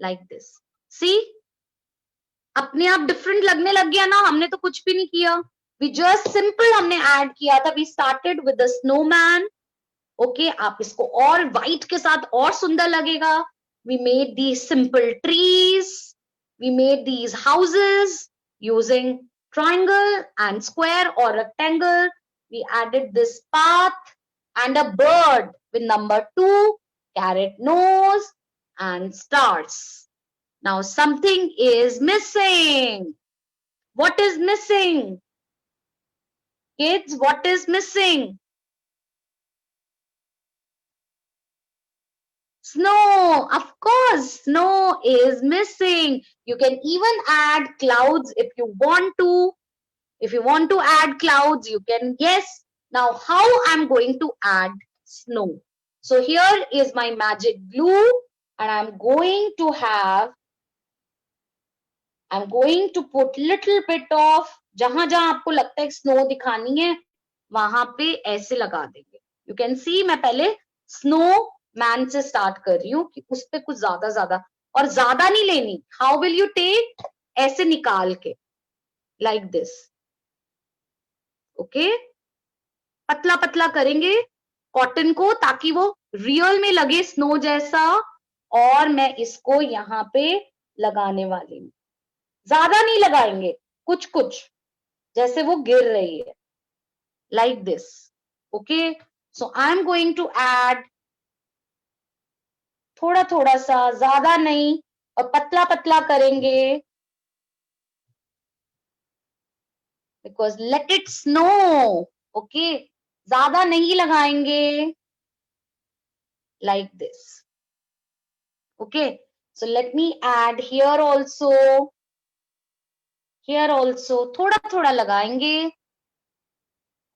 Speaker 4: Like this. See? अपने आप different लगने लग गया ना, हमने तो कुछ भी नहीं किया. We just simple हमने ऐड किया था. We started with the snowman. Okay, आप इसको और white के साथ और सुंदर लगेगा. We made these simple trees. We made these houses using triangle and square or rectangle. We added this path and a bird with number 2, carrot nose and stars. Now something is missing. What is missing? Kids, what is missing? Snow, of course, snow is missing. You can even add clouds if you want to. If you want to add clouds, you can guess. Now, how I'm going to add snow? So here is my magic glue, and I'm going to put little bit of, जहां जहां आपको लगता है snow दिखानी है, वहां पे ऐसे लगा देंगे. You can see मैं पहले snow मैन से स्टार्ट कर रही हूँ कि उस पे कुछ ज्यादा और ज्यादा नहीं लेनी. How will you take? ऐसे निकाल के लाइक दिस. ओके, पतला पतला करेंगे कॉटन को ताकि वो रियल में लगे स्नो जैसा, और मैं इसको यहाँ पे लगाने वाली हूँ. ज्यादा नहीं लगाएंगे, कुछ कुछ जैसे वो गिर रही है, like this. Okay, so I am going to add थोड़ा थोड़ा सा, ज्यादा नहीं, और पतला पतला करेंगे. Because let it snow. Okay, ज्यादा नहीं लगाएंगे, like this. Okay, so let me add here also थोड़ा थोड़ा लगाएंगे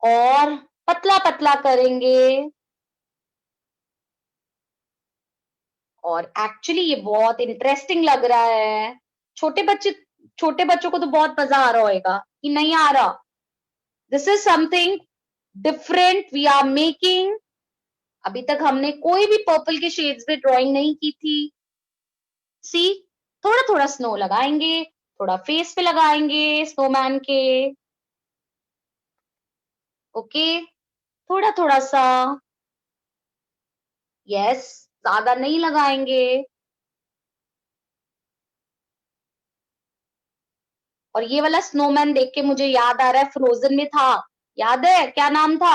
Speaker 4: और पतला पतला करेंगे. और एक्चुअली ये बहुत इंटरेस्टिंग लग रहा है. छोटे बच्चों को तो बहुत मजा आ रहा होगा कि नहीं आ रहा. This is something different we are making. अभी तक हमने कोई भी पर्पल के शेड्स में ड्राइंग नहीं की थी. सी, थोड़ा थोड़ा स्नो लगाएंगे, थोड़ा फेस पे लगाएंगे स्नोमैन के. ओके, थोड़ा थोड़ा सा. यस, ज्यादा नहीं लगाएंगे. और ये वाला स्नोमैन देख के मुझे याद आ रहा है, फ्रोजन में था, याद है क्या नाम था?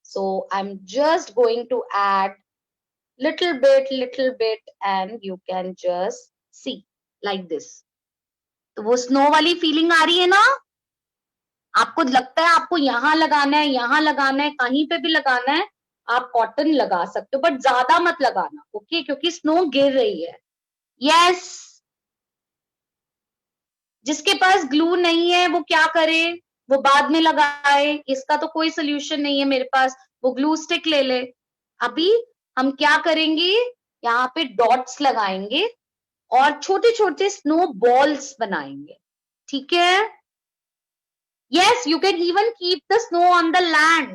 Speaker 4: So I'm just going to add little bit and you can just see like this. तो वो स्नो वाली फीलिंग आ रही है ना? आपको लगता है आपको यहाँ लगाना है, कहीं पे भी लगाना है, आप कॉटन लगा सकते हो, बट ज्यादा मत लगाना. ओके, क्योंकि स्नो गिर रही है. यस, जिसके पास ग्लू नहीं है वो क्या करे? वो बाद में लगाए. इसका तो कोई सोल्यूशन नहीं है मेरे पास. वो ग्लू स्टिक ले ले. अभी हम क्या करेंगे, यहाँ पे डॉट्स लगाएंगे और छोटे छोटे स्नो बॉल्स बनाएंगे. ठीक है? Yes, you can even keep the snow on the land.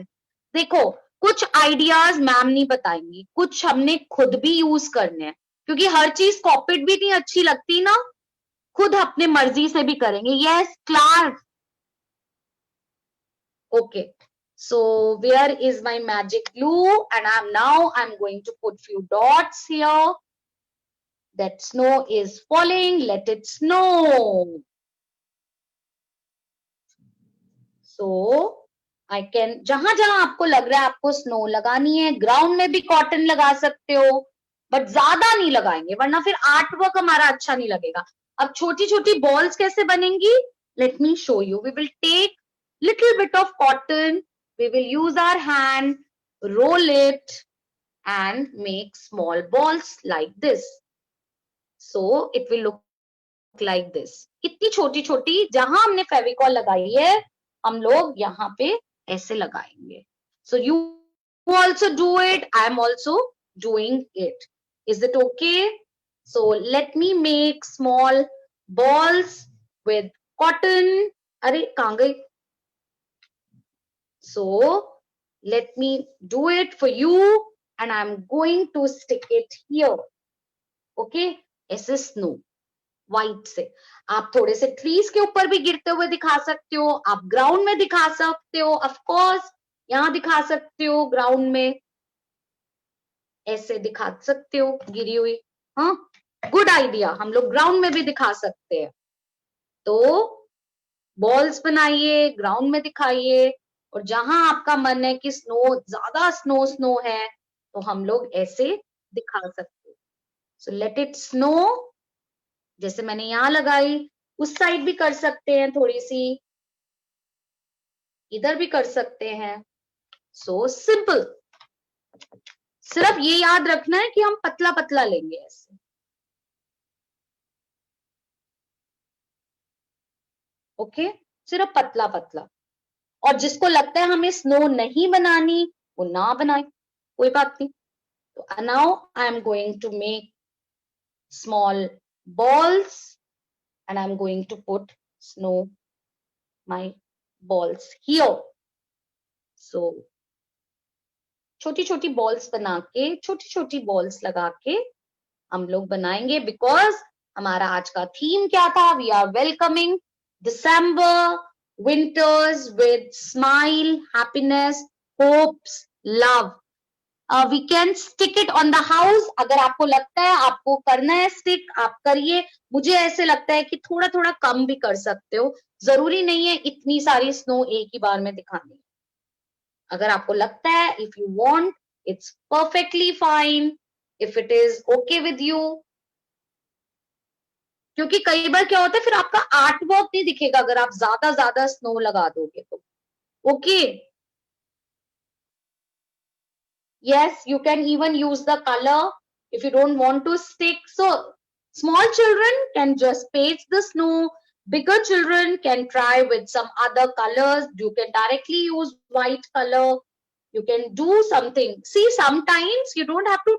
Speaker 4: देखो, कुछ आइडियाज मैम नहीं बताएंगी, कुछ हमने खुद भी यूज करने हैं, क्योंकि हर चीज कॉपीड भी नहीं अच्छी लगती ना, खुद अपने मर्जी से भी करेंगे. Yes class. Okay, so where is my magic glue? And I'm going to put few dots here. That snow is falling. Let it snow. So I can, जहां जहां आपको लग रहा है आपको स्नो लगानी है, ग्राउंड में भी कॉटन लगा सकते हो, बट ज्यादा नहीं लगाएंगे वरना फिर आर्ट वर्क हमारा अच्छा नहीं लगेगा. अब छोटी छोटी बॉल्स कैसे बनेंगी? Let me show you. We will take little bit of cotton. We will use our hand, roll it and make small balls like this. So it will look like this. इतनी छोटी छोटी, जहां हमने फेविकॉल लगाई है हम लोग यहाँ पे ऐसे लगाएंगे. So you also do it. I am also doing it. Is it okay? So let me make small balls with cotton. अरे कहाँ गई? So let me do it for you and I'm going to stick it here. Okay? ऐसे snow white से आप थोड़े से trees के ऊपर भी गिरते हुए दिखा सकते हो, आप ग्राउंड में दिखा सकते हो, ऑफ कोर्स यहाँ दिखा सकते हो, ग्राउंड में ऐसे दिखा सकते हो गिरी हुई. हाँ, गुड आइडिया. हम लोग ग्राउंड में भी दिखा सकते हैं. तो बॉल्स बनाइए, ग्राउंड में दिखाइए, और जहां आपका मन है कि स्नो, ज्यादा स्नो है, तो हम लोग ऐसे दिखा सकते हैं. So let it snow. जैसे मैंने यहां लगाई, उस साइड भी कर सकते हैं, थोड़ी सी इधर भी कर सकते हैं. So simple. सिर्फ ये याद रखना है कि हम पतला पतला लेंगे ऐसे. ओके, सिर्फ पतला पतला. और जिसको लगता है हमें स्नो नहीं बनानी, वो ना बनाए, कोई बात नहीं. तो now I am going to make small balls and I'm going to put snow my balls here. So छोटी छोटी balls बना के, छोटी छोटी balls लगा के हम लोग बनाएंगे, because हमारा आज का थीम क्या था? We are welcoming December, winters with smile, happiness, hopes, love. We can stick it on the house. अगर आपको लगता है आपको करना है stick, आप करिए. मुझे ऐसे लगता है कि थोड़ा थोड़ा कम भी कर सकते हो, जरूरी नहीं है इतनी सारी स्नो एक ही बार में दिखानी. अगर आपको लगता है, if you want, it's perfectly fine. If it is okay with you. क्योंकि कई बार क्या होता है, फिर आपका आर्ट वर्क नहीं दिखेगा अगर आप ज्यादा स्नो लगा दोगे तो. Okay. Yes, you can even use the color if you don't want to stick. So small children can just paste the snow. Bigger children can try with some other colors. You can directly use white color. You can do something. See, sometimes you don't have to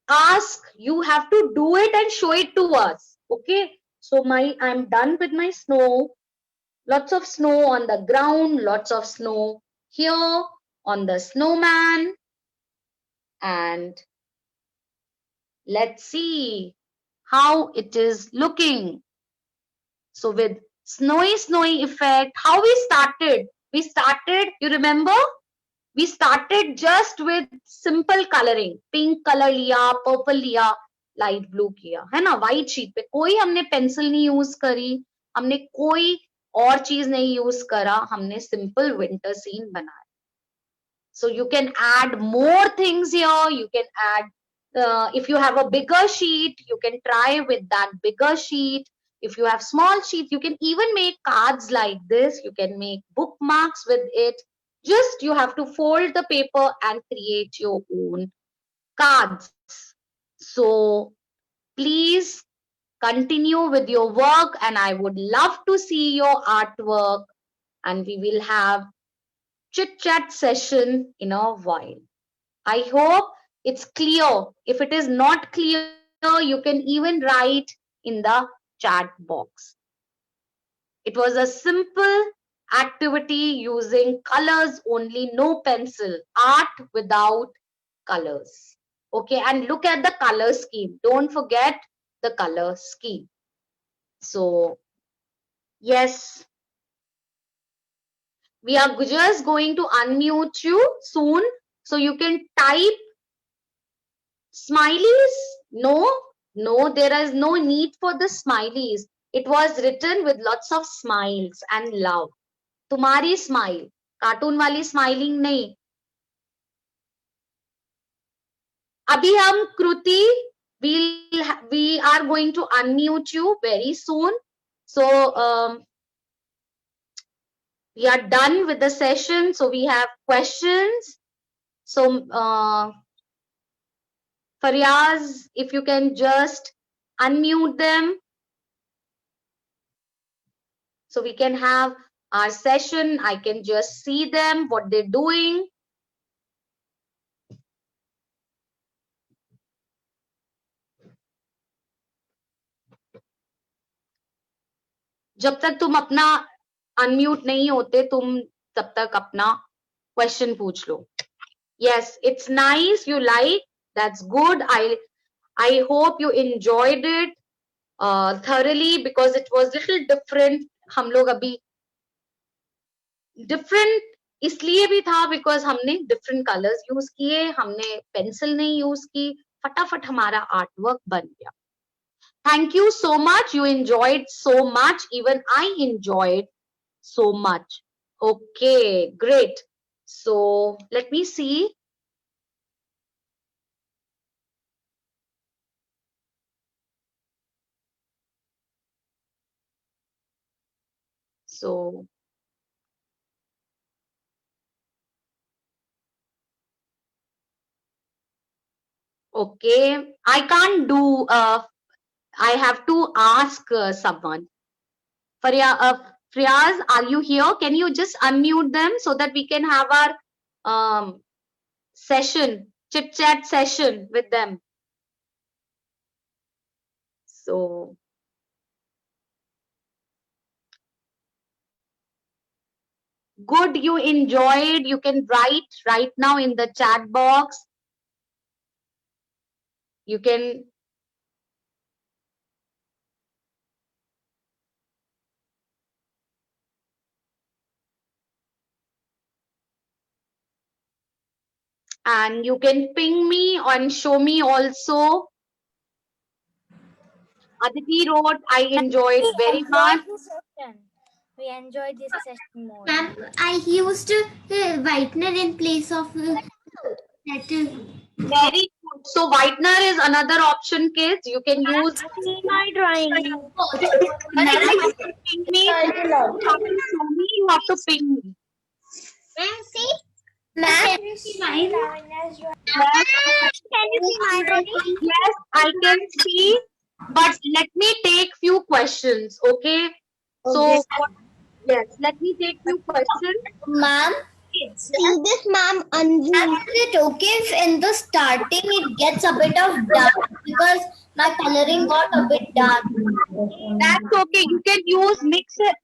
Speaker 4: ask. You have to do it and show it to us. Okay. So I'm done with my snow. Lots of snow on the ground. Lots of snow here on the snowman. And let's see how it is looking. So with snowy effect, how we started, you remember, we started just with simple coloring. Pink color लिया, purple लिया, light blue किया, है ना, white sheet पे. कोई हमने pencil नहीं use करी, हमने कोई और चीज नहीं use करा, हमने simple winter scene बनाया. So you can add more things here. You can add, if you have a bigger sheet, you can try with that bigger sheet. If you have small sheet, you can even make cards like this. You can make bookmarks with it. Just you have to fold the paper and create your own cards. So please continue with your work, and I would love to see your artwork, and we will have chit chat session in a while. I hope it's clear. If it is not clear, you can even write in the chat box. It was a simple activity using colors only, no pencil. Art without colors. Okay, and look at the color scheme. Don't forget the color scheme. So, yes, we are just going to unmute you soon. So you can type smileys. No, there is no need for the smileys. It was written with lots of smiles and love. तुम्हारी smile, cartoon वाली smiling नहीं. अभी हम कृति, we are going to unmute you very soon. So we are done with the session. So we have questions. So Faryaz, if you can just unmute them, so we can have our session. I can just see them, what they're doing. जब तक तुम अपना unmute नहीं होते, तुम तब तक अपना question पूछ लो. Yes, it's nice. You like. That's good. I hope you enjoyed it thoroughly because it was little different. हम लोग अभी different इसलिए भी था because हमने different colors use किए, हमने pencil नहीं use की, फटाफट हमारा artwork बन गया. Thank you so much. You enjoyed so much. Even I enjoyed so much. Okay, great. So let me see. So okay, I can't do. I have to ask someone. Fryaz, are you here? Can you just unmute them so that we can have our session, chit chat session with them? So. Good, you enjoyed. You can write right now in the chat box. You can. And you can ping me and show me also. Aditi wrote, I enjoyed very much.
Speaker 5: We enjoyed this session more.
Speaker 3: Ma'am, I used whitener in place of that.
Speaker 4: Very good. So whitener is another option, kids. You can use.
Speaker 5: My drawing.
Speaker 4: Ping me. You have to ping me.
Speaker 3: Ma'am,
Speaker 5: Can you see my drawing?
Speaker 4: Yes, I can see. But let me take few questions, okay? So, yes, let me take few questions.
Speaker 3: Ma'am, in this, ma'am, is it okay if in the starting it gets a bit of dark because my coloring got a bit dark?
Speaker 4: That's okay. You can use mix it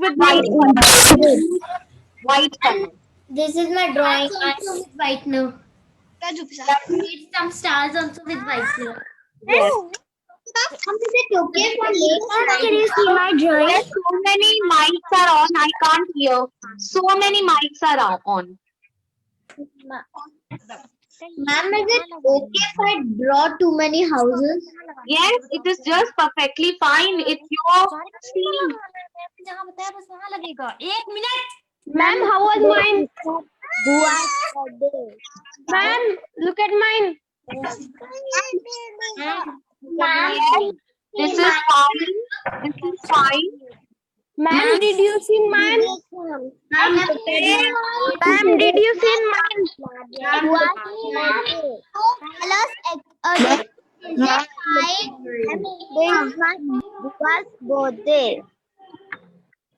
Speaker 4: with white color. White color.
Speaker 3: This is my drawing. Also with whitener. Made some stars also with whitener.
Speaker 4: Yes.
Speaker 3: Ma'am, is it okay for later? Can you see my drawing?
Speaker 4: Yes, so many mics are on. I can't hear. So many mics are on.
Speaker 3: Ma'am, is it okay if I draw too many houses?
Speaker 4: Yes, it is just perfectly fine. It's your scene.
Speaker 5: जहाँ बताया बस वहाँ लगेगा. 1 minute.
Speaker 3: Ma'am, how was mine? Ma'am, look at mine. Ma'am,
Speaker 4: This is fine. This is fine.
Speaker 3: Ma'am, did you see mine? Ma'am, did you see mine? Was both there.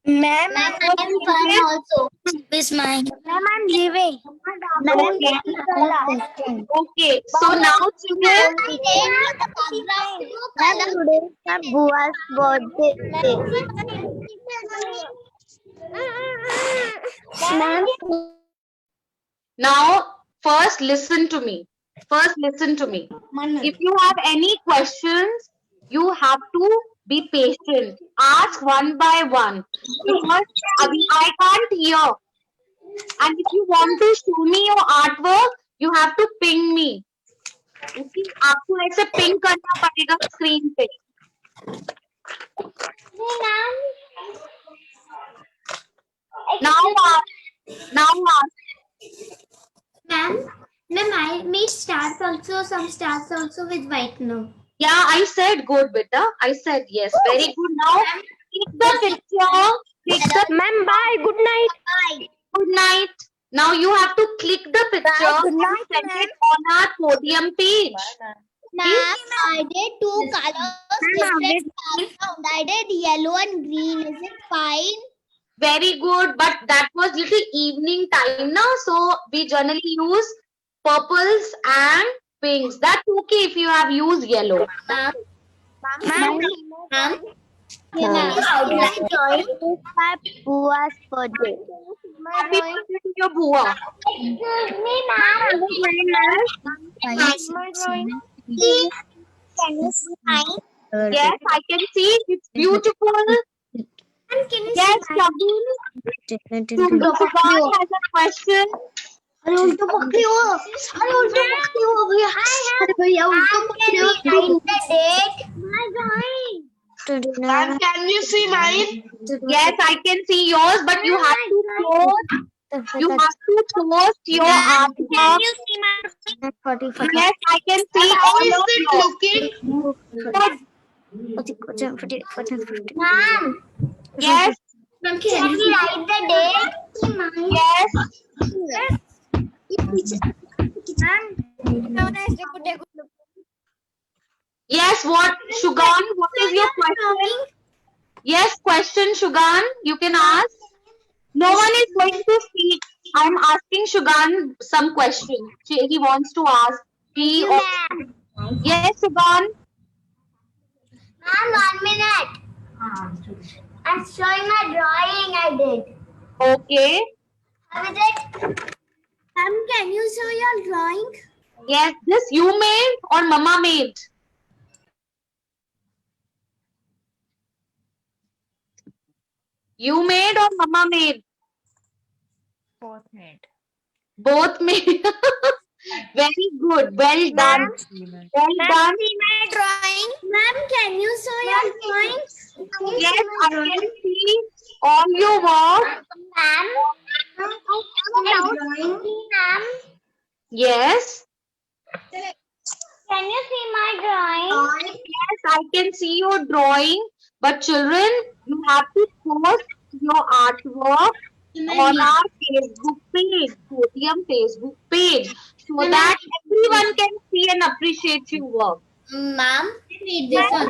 Speaker 3: Ma'am, I am fine also. This mine. Ma'am, I'm leaving.
Speaker 4: Okay, so now children,
Speaker 3: Bua's birthday.
Speaker 5: Ma'am.
Speaker 4: Now, first listen to me. First listen to me. If you have any questions, you have to be patient. Ask one by one. Because I can't hear. And if you want to show me your artwork, you have to ping me. Okay? आपको ऐसे ping करना पड़ेगा screen पे. Now ask.
Speaker 5: Ma'am, I made stars also, some stars also with white no.
Speaker 4: Yeah, I said good, beta. I said yes. Very good. Now, click the picture. Click the
Speaker 5: Ma'am, bye. Good night. Bye.
Speaker 4: good night. Now you have to click the picture
Speaker 5: Good
Speaker 4: and
Speaker 5: night,
Speaker 4: send
Speaker 5: ma'am.
Speaker 4: it on our podium page.
Speaker 5: Ma'am, I did two colors, different background. I did yellow and green. Is it fine?
Speaker 4: Very good. But that was little evening time now. So we generally use purples and pinks. That's okay if you have used yellow.
Speaker 5: Ma'am, how do I join my Bua's birthday?
Speaker 4: Happy birthday to your Bua.
Speaker 5: Excuse me, ma'am. My drawing. Please, can you see mine?
Speaker 4: Yes, I can see. It's beautiful.
Speaker 5: Ma'am, can you
Speaker 4: Yes,
Speaker 5: see mine?
Speaker 4: Subhan has a question.
Speaker 5: अरे उल्टो पकड़ी हो भैया अरे भैया उल्टो पकड़ी हो my drawing
Speaker 6: Ma'am, can you see mine?
Speaker 4: Yes, I can see yours, but you have to post. You have to post your artwork.
Speaker 5: can you see my 40
Speaker 4: Yes, I can see
Speaker 6: How
Speaker 4: all
Speaker 6: is
Speaker 4: of
Speaker 6: it
Speaker 4: yours.
Speaker 6: looking?
Speaker 5: ma'am
Speaker 4: Yes,
Speaker 5: can we write the date
Speaker 4: yes. Yes, what, Shugan? What is your question? Yes, question, Shugan. You can ask. No one is going to speak. I'm asking Shugan some question. He wants to ask. He or... Yes, Shugan.
Speaker 5: Ma'am, 1 minute. I'm showing my drawing I did.
Speaker 4: Okay.
Speaker 5: How is it? Ma'am, can you show your drawing?
Speaker 4: Yes, this you made or Mama made? You made or Mama made?
Speaker 6: Both made.
Speaker 4: Both made. Very good. Well done. Well done.
Speaker 5: See my drawing. Ma'am, can you show your drawing?
Speaker 4: Yes, I can see all your work.
Speaker 5: Ma'am, Ma'am,
Speaker 4: Yes.
Speaker 5: can you see my drawing?
Speaker 4: Yes, I can see your drawing. But children, you have to post your artwork on our Facebook page, Podium Facebook page, so that everyone can see and appreciate your work.
Speaker 5: Ma'am, read this one.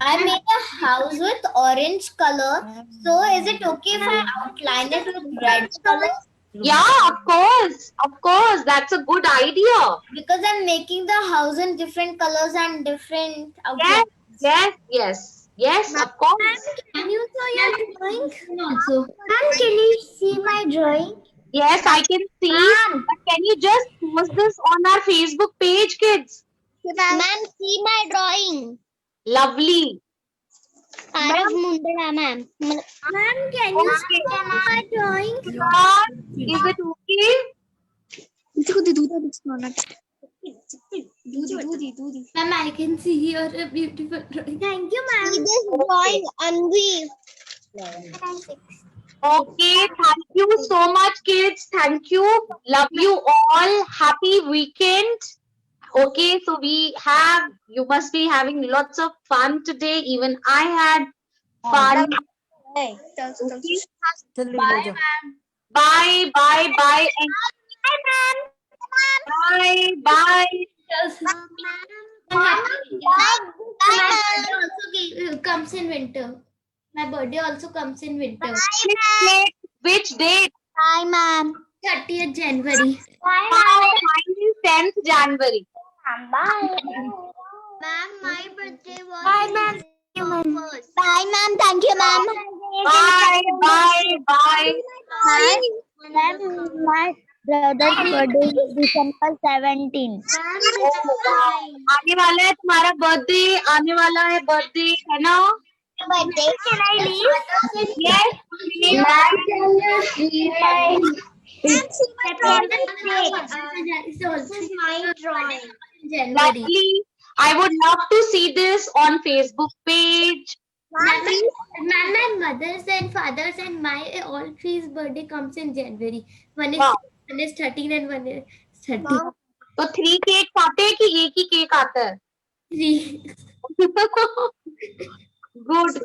Speaker 5: I made a house with orange color. So is it okay if I outline it with red color?
Speaker 4: Yeah, of course. Of course. That's a good idea.
Speaker 5: Because I'm making the house in different colors and different
Speaker 4: Yes,
Speaker 5: outlines.
Speaker 4: yes, yes. Yes, of course.
Speaker 5: Can you show your drawing? Also. Ma'am, can you see my drawing?
Speaker 4: Yes, I can see. But can you just post this on our Facebook page, kids?
Speaker 5: Ma'am, see my drawing.
Speaker 4: Lovely.
Speaker 5: Arav Mundra, ma'am. Ma'am, can you see my drawing?
Speaker 4: Is it okay?
Speaker 5: Ma'am, I can see your beautiful drawing. Thank you, ma'am. See this drawing, Anvi.
Speaker 4: Okay, thank you so much, kids. Thank you. Love you all. Happy weekend. Okay, so you must be having lots of fun today. Even I had fun. Okay. Bye, bye, bye. And bye, bye.
Speaker 5: My birthday also comes in winter. My birthday also comes in winter.
Speaker 4: Which date?
Speaker 5: Bye, ma'am. 30th January.
Speaker 4: Bye, mine is 10th January.
Speaker 5: Bye. Ma'am, my birthday was. Bye, ma'am. Bye, ma'am. Thank you, ma'am.
Speaker 4: Bye, bye, bye.
Speaker 5: Ma'am, my brother's birthday is December 17.
Speaker 4: आने वाला है तुम्हारा birthday, आने वाला है birthday, है ना?
Speaker 5: Birthday, can I leave?
Speaker 4: Yes.
Speaker 5: Ma'am, can you see my This is my drawing. January.
Speaker 4: Lovely. I would love to see this on Facebook page.
Speaker 5: My mother's and father's and my all three's birthday comes in January. One is
Speaker 4: Wow.
Speaker 5: 13 and one is 30.
Speaker 4: तो 3 cake आते हैं कि एक ही cake आता है?
Speaker 5: 3.
Speaker 4: Good,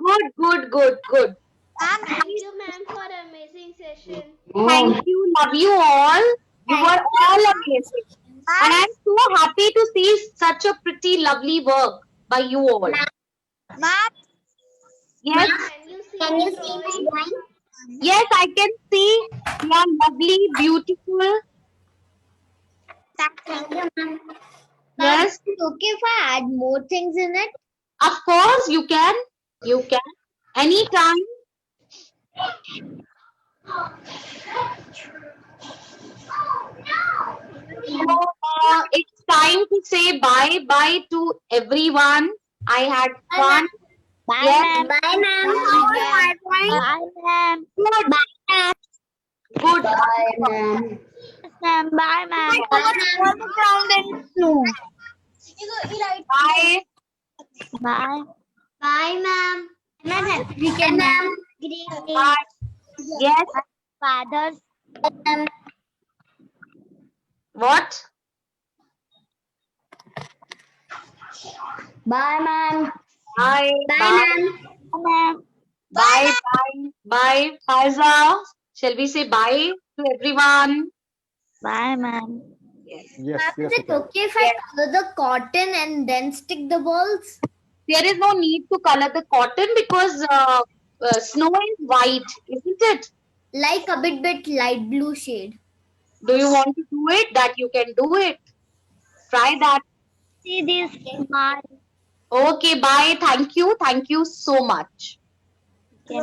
Speaker 4: good, good, good, good.
Speaker 5: Thank you, ma'am, for amazing session.
Speaker 4: Thank you. Love you all. You were all amazing. And I'm so happy to see such a pretty, lovely work by you all.
Speaker 5: Ma'am,
Speaker 4: Yes,
Speaker 5: can you see my drawing?
Speaker 4: yes, I can see. You are lovely, beautiful.
Speaker 5: Thank you, ma'am.
Speaker 4: Yes,
Speaker 5: Is it okay if I add more things in it?
Speaker 4: of course you can. You can. Anytime. So, it's time to say bye to everyone. I had fun.
Speaker 5: Bye,
Speaker 4: Yes.
Speaker 5: ma'am. Bye, ma'am. Bye, ma'am.
Speaker 4: Good.
Speaker 5: Bye,
Speaker 4: Good.
Speaker 5: ma'am. Ma'am, bye, ma'am. Bye, ma'am. Ground and blue.
Speaker 4: Bye.
Speaker 5: Bye. Bye, ma'am. Weekend, ma'am. Good evening.
Speaker 4: Bye. Yes.
Speaker 5: Fathers.
Speaker 4: What?
Speaker 5: Bye, ma'am.
Speaker 4: Bye.
Speaker 5: Bye, ma'am.
Speaker 4: Bye. Bye. Bye. Faiza, shall we say bye to everyone?
Speaker 5: Bye, ma'am.
Speaker 1: Yes,
Speaker 5: Ma'am,
Speaker 1: yes.
Speaker 5: is
Speaker 1: you
Speaker 5: it
Speaker 1: can.
Speaker 5: okay if I color the cotton and then stick the balls?
Speaker 4: There is no need to color the cotton because snow is white, isn't it?
Speaker 5: Like a bit light blue shade.
Speaker 4: Do you want to do it? That you can do it. Try that.
Speaker 5: See this? Bye.
Speaker 4: Okay, bye. Thank you. Thank you so much.
Speaker 5: Okay,